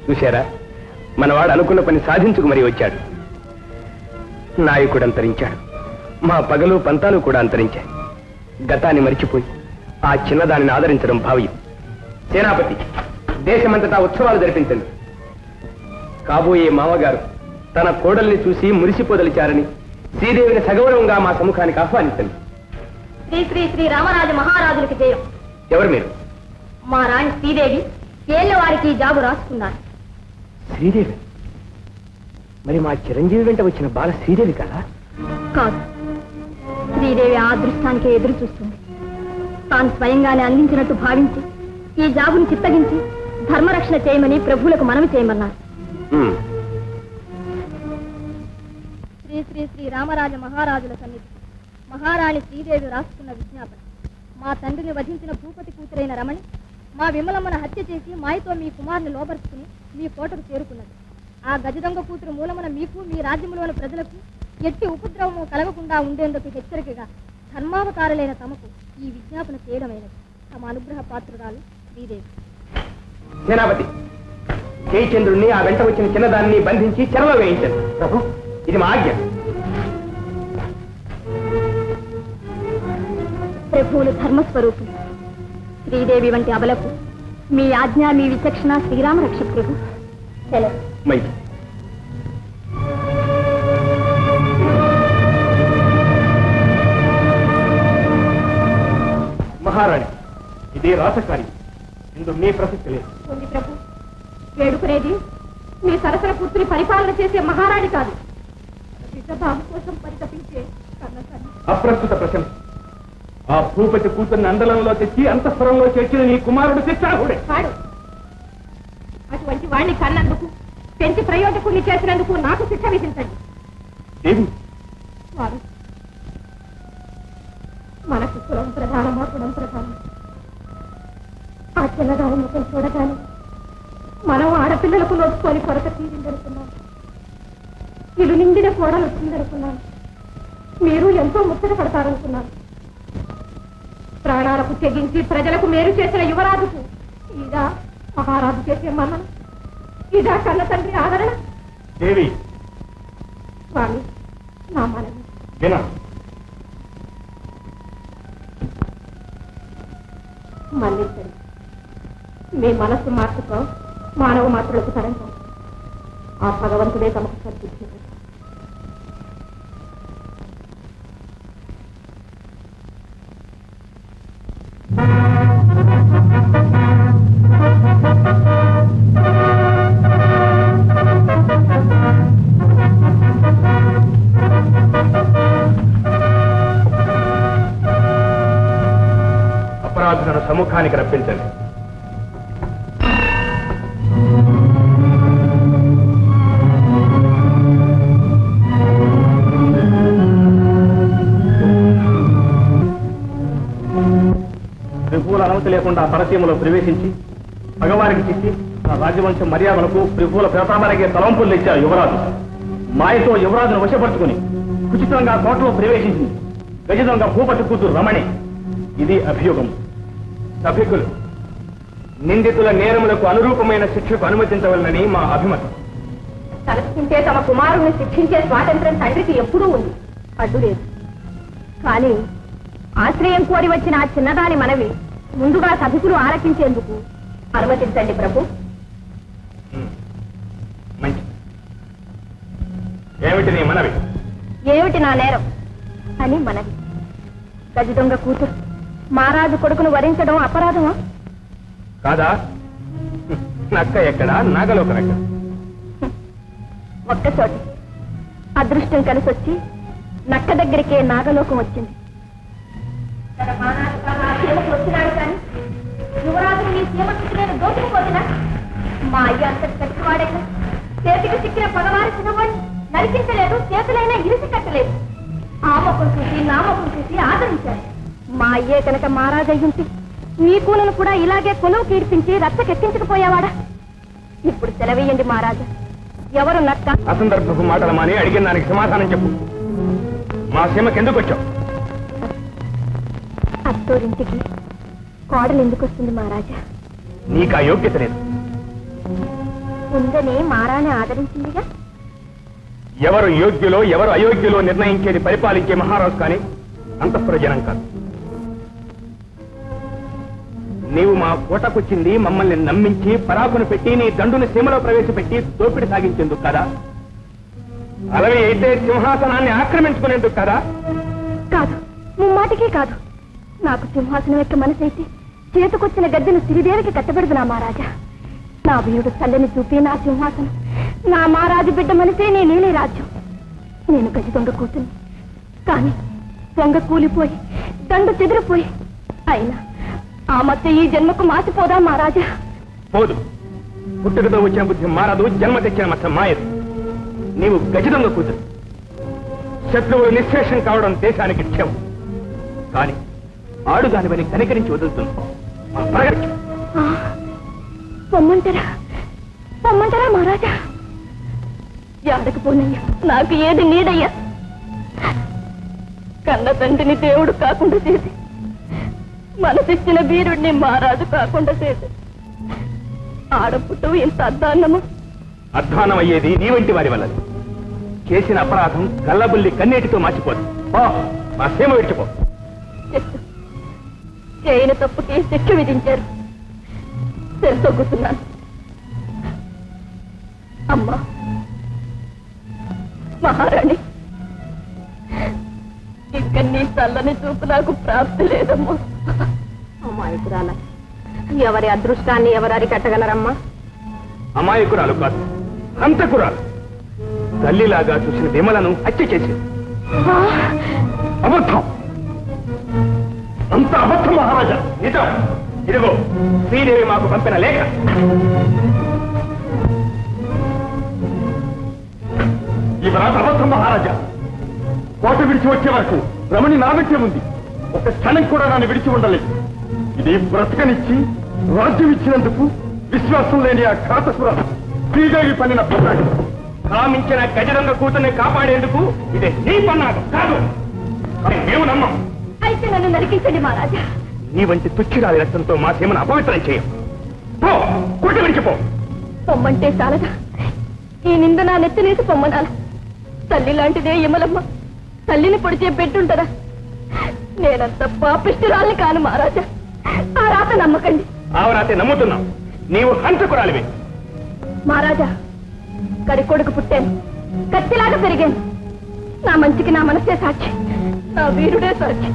చూశారా, మనవాడు అనుకున్న పని సాధించుకు మరీ వచ్చాడు. నాయకుడు అంతరించాడు, మా పగలు పంతాలు కూడా అంతరించాయి. గతాన్ని మరిచిపోయి ఆ చిన్నదానిని ఆదరించడం భావ్యం. సేనాపతి, దేశమంతటా ఉత్సవాలు జరిపించండి. కాబోయే మామగారు తన కోడల్ని చూసి మురిసిపోదలిచారని శ్రీదేవిని సగౌరవంగా మా సముఖానికి ఆహ్వానించండి. శ్రీ శ్రీ శ్రీ రామరాజు మహారాజులకి జయం. ఎవరు మీరు? మా రాణి శ్రీదేవి ఏళ్ల వారికి జాబు రాసుకున్నారు. శ్రీదేవి? మరి మా చిరంజీవి వెంట వచ్చిన బాల శ్రీదేవి కదా? కాదు, శ్రీదేవి ఆ అదృష్టానికే ఎదురు చూస్తుంది. తాను స్వయంగానే అందించినట్టు భావించి ఈ జాబును చిత్తగించి ధర్మరక్షణ చేయమని ప్రభువులకు మనవి చేయమన్నారు. శ్రీ శ్రీ శ్రీ రామరాజ మహారాజుల సన్నిధి మహారాణి శ్రీదేవి రాసుకున్న విజ్ఞాపన. మా తండ్రిని వధించిన భూపతి కూతురైన రమణి మా విమలమ్మను హత్య చేసి మాయతో మీ కుమారుని లోపరుచుకుని మీ కోటకు చేరుకున్నది. ఆ గజదొంగ కూతురు మూలమున మీకు మీ రాజ్యంలోని ప్రజలకు ఎట్టి ఉపద్రవము కలగకుండా ఉండేందుకు హెచ్చరికగా ధర్మావతారులైన తమకు ఈ విజ్ఞాపన చేయడమైనది. తమ అనుగ్రహ పాత్రురాలు శ్రీదేవి. సేనాపతి, జయచంద్రుణ్ణి ఆ వెంట వచ్చిన చిన్నదాన్ని బంధించి చెరలో వేయించండి. ప్రభు, ఇది మా ఆజ్ఞ. ప్రభువులు ధర్మస్వరూపులు. శ్రీదేవి వంటి అబలకు మీ ఆజ్ఞ, మీ విచక్షణ శ్రీరామ రక్ష ప్రభు. సెలవు. మహారాణి, ఇదే రాసకార్యం. ఇందు మీ ప్రసక్తి లేదు. ఉంది ప్రభు. వేడుకునేది మీ సరసర పుత్రి పరిపాలన చేసే మహారాణి కాదు, విషభావం కోసం పరితపించే కన్నతల్లి. అప్రస్తుత ప్రశంస. ఆ భూపతి కూతుర్ని అందలంలో తెచ్చి అంతఃపురంలో చేర్చిన నీ కుమారుడు శిక్షార్హుడే. వాడు అటువంటి వాడిని కన్నందుకు, పెంచి ప్రయోజకుడిని చేసినందుకు నాకు శిక్ష విధించండి. దేవి, వారు మనకు కులం ప్రధానమా, కులం ప్రధానం? ఆ చిన్నదాని ముఖం చూడగానే మనం ఆడపిల్లలకు నోచుకొని కొరత తీరిందనుకున్నాం. ఇల్లు నిండిన కోడలు వచ్చిందనుకున్నాను. మీరు ఎంతో ముచ్చట పడతారనుకున్నాను. ప్రాణాలకు తెగించి ప్రజలకు మేలు చేసిన యువరాజుకు ఇదా మహారాజు చేసే మన్నన? ఇదా కన్న తండ్రి ఆదరణ? దేవి, స్వామి, నా మనవి వినా. మన్నించండి. మీ మనస్సు మార్చుకో మానవ మాత్రులకు తరంగా ఆ భగవంతుడే తమకు కల్పించారు. అపరాధులను సముఖానికి రప్పించండి. ప్రభువుల అనుమతి లేకుండా పరసీమలో ప్రవేశించి భగవానికి చిక్కి ఆ రాజవంశం మర్యాదలకు ప్రభువుల ప్రతాపానికి తలంపులు ఇచ్చారు యువరాజు. మాయతో యువరాజును వశపరుచుకుని ఉచితంగా కోటలో ప్రవేశించింది గజదొంగ భూపతి కూతురు రమణి. ఇది అభియోగం. సభికులు, నిందితుల నేరములకు అనురూపమైన శిక్షకు అనుమతించవలనని మా అభిమతం. తలచుకుంటే తమ కుమారుని శిక్షించే స్వాతంత్ర్యం తండ్రికి ఎప్పుడూ ఉంది, అడ్డు లేదు. కానీ ఆశ్రయం కోరి వచ్చిన ఆ చిన్నదాని మనవి ముందుగా సభికులు ఆలకించేందుకు అనుమతించండి ప్రభు. మంచి. ఏమిటి నీ మనవి? ఏమిటి నా నేరం అని మనవి. గజదొంగ కూతురు మహారాజు కొడుకును వరించడం అపరాధమా? కాదా? నక్క ఎక్కడా, నాగలోకనెక్కడ? ఒక్కచోటి అదృష్టం కలిసొచ్చి నక్క దగ్గరికే నాగలోకం వచ్చింది. తన మానాలుగా నా సీమకు వచ్చినాడు కానీ యువరాజుని నీ సీమకు నేను దోచుకుపోతున్నా. మా అయ్య అంతటి కట్టివాడైనా చేతికి చిక్కిన పగవారి చిన్నవాడిని నరికించలేదు, చేతులైనా ఇరిసి కట్టలేదు. ఆ మొక్కలు చూసి నా మొక్కలు చూసి ఆదరించాడు. మా అయ్యే కనుక మహారాజయ్యుంటే నీ కూనను కూడా ఇలాగే కొలువు కీర్పించి రచ్చకెక్కించకపోయేవాడా? ఇప్పుడు సెలవేయండి మహారాజా, ఎవరు నక్క? అసందర్భపు మాటలు మాని అడిగిన దానికి సమాధానం చెప్పు. మా సీమకి ఎందుకు వచ్చావు? అత్తోరింటికి కోడలు ఎందుకు వస్తుంది మహారాజా? నీకు ఆ యోగ్యత లేదు. ఉందని మారాన్ని ఆదరించిందిగా. ఎవరు యోగ్యులో ఎవరు అయోగ్యులో నిర్ణయించేది పరిపాలించే మహారాజు కానీ అంతఃపుర జనం కాదు. నీవు మా కోటకొచ్చింది మమ్మల్ని నమ్మించి పరాకును పెట్టి నీ దండుని సీమలో ప్రవేశపెట్టి దోపిడి సాగించేందుకు కదా? అలవి అయితే సింహాసనాన్ని ఆక్రమించుకునేందుకు కదా? కాదు, ముమ్మాటికే కాదు. నాకు సింహాసనం యొక్క మనసైతే చేతుకొచ్చిన గద్దెను శ్రీదేవికి కట్టబెడుతున్నా మహారాజా. నా వీరుడు తల్లిని చూపి నా సింహాసనం, నా మహారాజు బిడ్డ మనసే నీ నీలి రాజ్యం. నేను గజ దొంగ కూతుని కానీ దొంగ కూలిపోయి దండు చెదిరిపోయి అయినా ఆ మధ్య ఈ జన్మకు మాసిపోదా మహారాజా? పోదు. పుట్టుకతో వచ్చిన బుద్ధి మారదు, జన్మ తెచ్చిన మత మాయదు. నీవు గజదొంగ కూతురు. శత్రువులు నిశ్శేషం కావడం దేశానికి క్షేమం. కానీ ఆడుదానివని కనికరించి వదులుతున్నావు. పొమ్మంటారా పొమ్మంటారా మహారాజా? యాడకపోనయ్యా, నాకు ఏది నీడయ్యా? కన్న తండ్రిని దేవుడు కాకుండా చేసి మనసిచ్చిన వీరుడిని మహారాజు కాకుండా చేసి ఆడపుట్టు ఇంత అద్దాన్నము. అధ్వానం అయ్యేది నీ వంటి వారి వల్ల. చేసిన అపరాధం కళ్ళబుల్లి కన్నీటితో మార్చిపోదు. మా సీమ విడిచిపో. చేయని తప్పుకి శిక్ష విధించారు, తెలుసొగ్గుతున్నాను. అమ్మా మహారాణి, ఇక నీ చల్లని చూపు నాకు ప్రాప్తి లేదమ్మా. అమాయకురాల, ఎవరి అదృష్టాన్ని ఎవరారి కట్టగలరమ్మా? అమాయకురాలు కాదు, హంతకురాలు. తల్లిలాగా చూసిన విమలను హత్య చేసింది. అబద్ధం, అంత అబద్ధం మహారాజా. నిజం. ఇదిగో శ్రీదేవి మాకు పంపిన లేఖ. ఈ వ్రాత అబద్ధం మహారాజా. కోట విడిచి వచ్చే వరకు రమణి నా వెంటే ఉంది. ఒక క్షణం కూడా నన్ను విడిచి ఉండలేదు. ఇది బ్రతకనిచ్చి రాజ్యం ఇచ్చినందుకు విశ్వాసం లేని ఆ ఖాతసుర శ్రీదేవి పన్నిన పన్నాగం. కామించిన గజరంగ కూతుర్ని కాపాడేందుకు ఇదే నీ పన్నాగం కాదు. మేము నమ్మం. అయితే నన్ను నరికించండి మహారాజా. నీ వంటి తుచ్చిరాలి రక్తంతో మా సీమను అపవిత్రం చేయం. పో, కొట్టి విడిచిపో. పొమ్మంటే చాలదా? ఈ నింద నా నెత్తినేసి పొమ్మనాల. తల్లి లాంటిదే యమలమ్మ, తల్లిని పొడిచే పెట్టుంటారా? నేనంత పాపిష్టిరాల్ని కాను మహారాజా. ఆ రాత నమ్మకండి. ఆ రాతే నమ్ముతున్నాం. నీవు హంతకురాలివే మహారాజా. కడి కొడుకు పుట్టాను, కత్తిలాగా పెరిగాను. నా మంచికి నా మనసే సాక్షి, నా వీరుడే సాక్షి.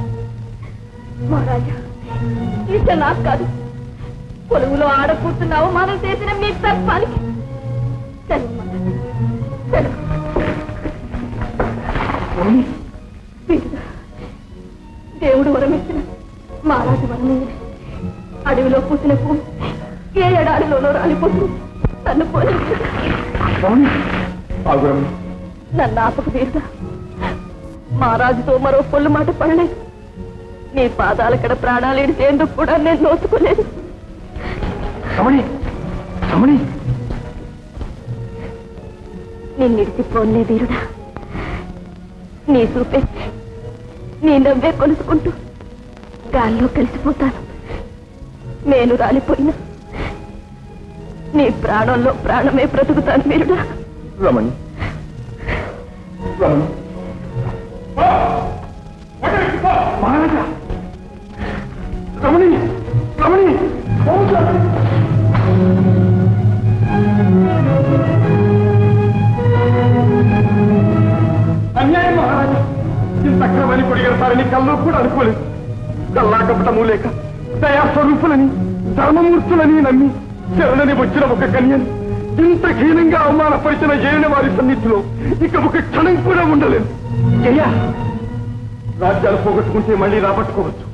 మహారాజా, ఇష్ట నాకు కాదు, కొలువులో ఆడ కూర్చున్నావు మనం చేసిన మీ తత్వానికి. సెలవు మహారాజా, సెలవు. వీరుడా, దేవుడు వరమిచ్చిన మహారాజు వరమింది. అడవిలో పూసిన పువ్వు ఏ ఎడారిలోనో రాలిపోతుంది. నన్ను పోనీ నన్ను ఆపకు వీరుడా. మహారాజుతో మరో పొల్లు మాట పడలేదు. నీ పాదాల కడ ప్రాణాలు ఇడిచేందుకు కూడా నేను నోచుకోలేదు. నిన్నిడిచిపోలే వీరుడా. నీ చూపే, నీ నవ్వే కొలుసుకుంటూ గాల్లో కలిసిపోతాను. నేను రాలిపోయినా నీ ప్రాణంలో ప్రాణమే బ్రతుకుతాను వీరుడా. రమణి, మహారాజా, రమణి, రమణి, అన్యాయం మహారాజా. ఇంత క్రమని కొడిగడతారని కల్లో కూడా అనుకోలేదు. కల్లా కపటము లేక దయాస్వరూపులని ధర్మమూర్తులని నమ్మి శరణని వచ్చిన ఒక కన్యని ఇంత హీనంగా అవమానపరిచిన ఏలిన వారి సన్నిధిలో ఇక ఒక క్షణం కూడా ఉండలేదు. అయ్యా, రాజ్యాలు పోగొట్టుకుంటే మళ్ళీ రాబట్టుకోవచ్చు,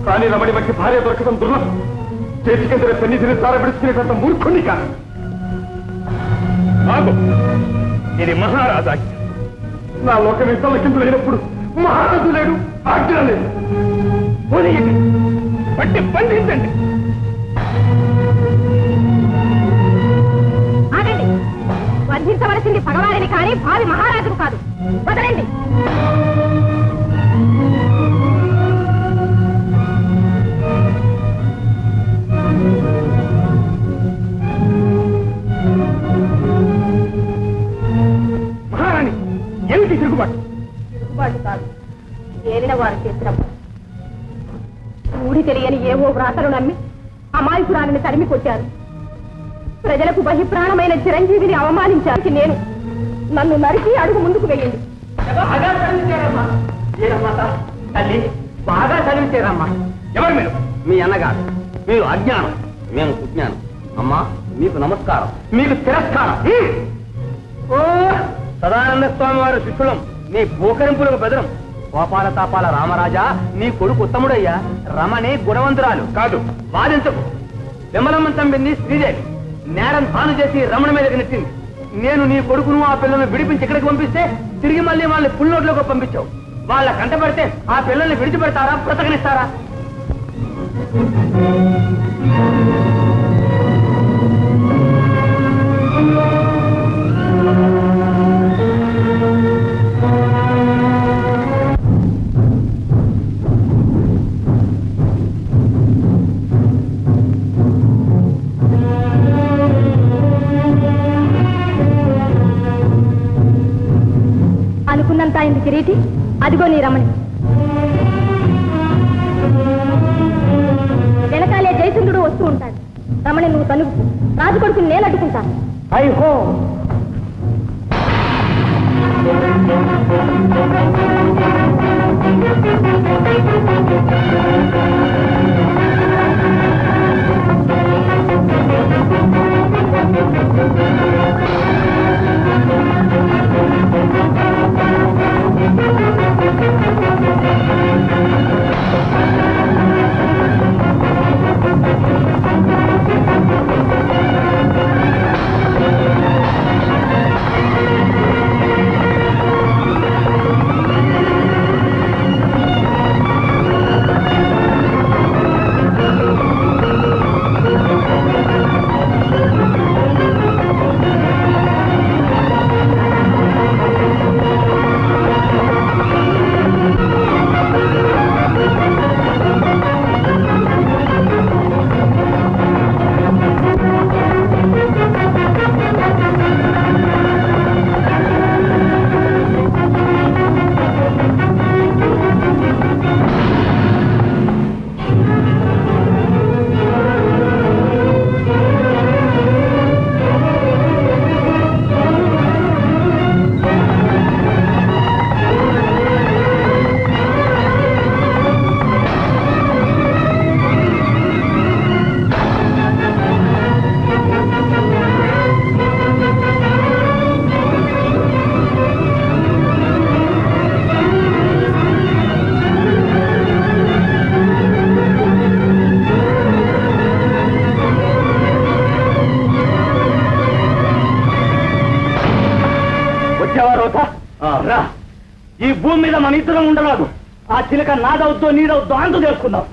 కానీ రమణి వంటి భార్య దొరకడం దుర్లభం. చేతికెందుల సన్నిధిని తారబెడుచుకునేటంత మూర్ఖుని కాదు. ఇది మహారాజా. నా లోకం ఇంతల కింద లేనప్పుడు మహారాజు లేడు, ఆజ్ఞ లేదు. పట్టి బంధించండి. ఆగండి. బంధించవలసింది పగవారిని కానీ భావి మహారాజును కాదు. వదలండి. మహారాణి, ఏమిటి తిరుగుబాటు? తిరుగుబాటు కాదు, ఏలిన వారు చేసిన ఊడి తెలియని ఏవో వ్రాతలు నమ్మి అమాయకురాలిని తరిమి కొట్టారు. ప్రజలకు బహిప్రాణమైన చిరంజీవిని అవమానించారు. నేను నన్ను నరికి అడుగు ముందుకు వెయ్యండి. తల్లి, బాగా చదివించారమ్మా. ఎవరు మీరు? మీ అన్నగారు. మీరు అజ్ఞానం, మేము సుజ్ఞానం. అమ్మా, మీకు నమస్కారం, మీకు తిరస్కారం. ఓ సదానంద స్వామి వారి శిష్యులం, నీ భూకరింపులకు బెదరం. గోపాల తాపాల రామరాజా, నీ కొడుకు ఉత్తముడయ్యా. రమణి గుణవంతురాలు కాదు, వాదించకు. విమలమ్మని చంపింది శ్రీదేవి. నేరం తాను చేసి రమణ మీదకి నెట్టింది. నేను నీ కొడుకును ఆ పిల్లల్ని విడిపించి ఇక్కడికి పంపిస్తే తిరిగి మళ్ళీ వాళ్ళని పుల్లోట్లోకి పంపించావు. వాళ్ళ కంటపడితే ఆ పిల్లల్ని విడిచిపెడతారా, బ్రతకనిస్తారా? అనుకున్నంత అయింది కిరీటి, అదిగో నీ రమణి. వెనకాలే జయచంద్రుడు వస్తూ ఉంటాడు. రమణి నువ్వు తనుగు, రాజు కొడుకుని నేను అడ్డుకుంటాను. అయ్యో ఈ భూమి మీద మన ఇద్దరం ఉండరాదు. ఆ చిలక నాదవుద్దో నీదవుద్దో అంటూ తెలుసుకుందాం.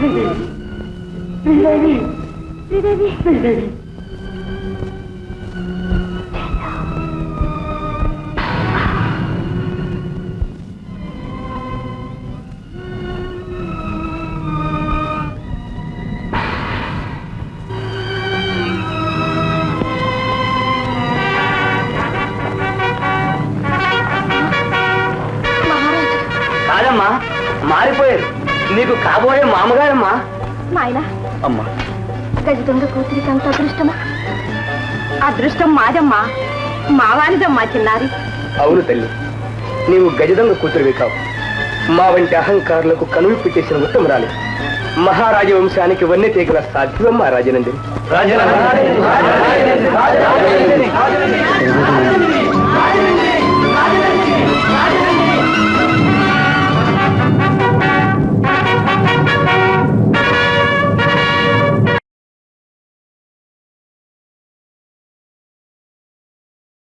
శ్రీదేవి శ్రీదేవి శ్రీదేవి కాదమ్మా మారిపోయారు నీకు కాబోయే మామగారమ్మా నాయన అమ్మా గజ దొంగ కూతురికి అంత అదృష్టమా? అదృష్టం మాదమ్మా, మావానిదమ్మా చిన్నారి. అవును తల్లి, నీవు గజదొంగ కూతురువి కావు. మా వంటి అహంకారులకు కనువిప్పు చేసిన ఉత్తమరాలి. మహారాజ వంశానికి వన్నె తీగల సాధ్యమమ్మా రాజనందిని.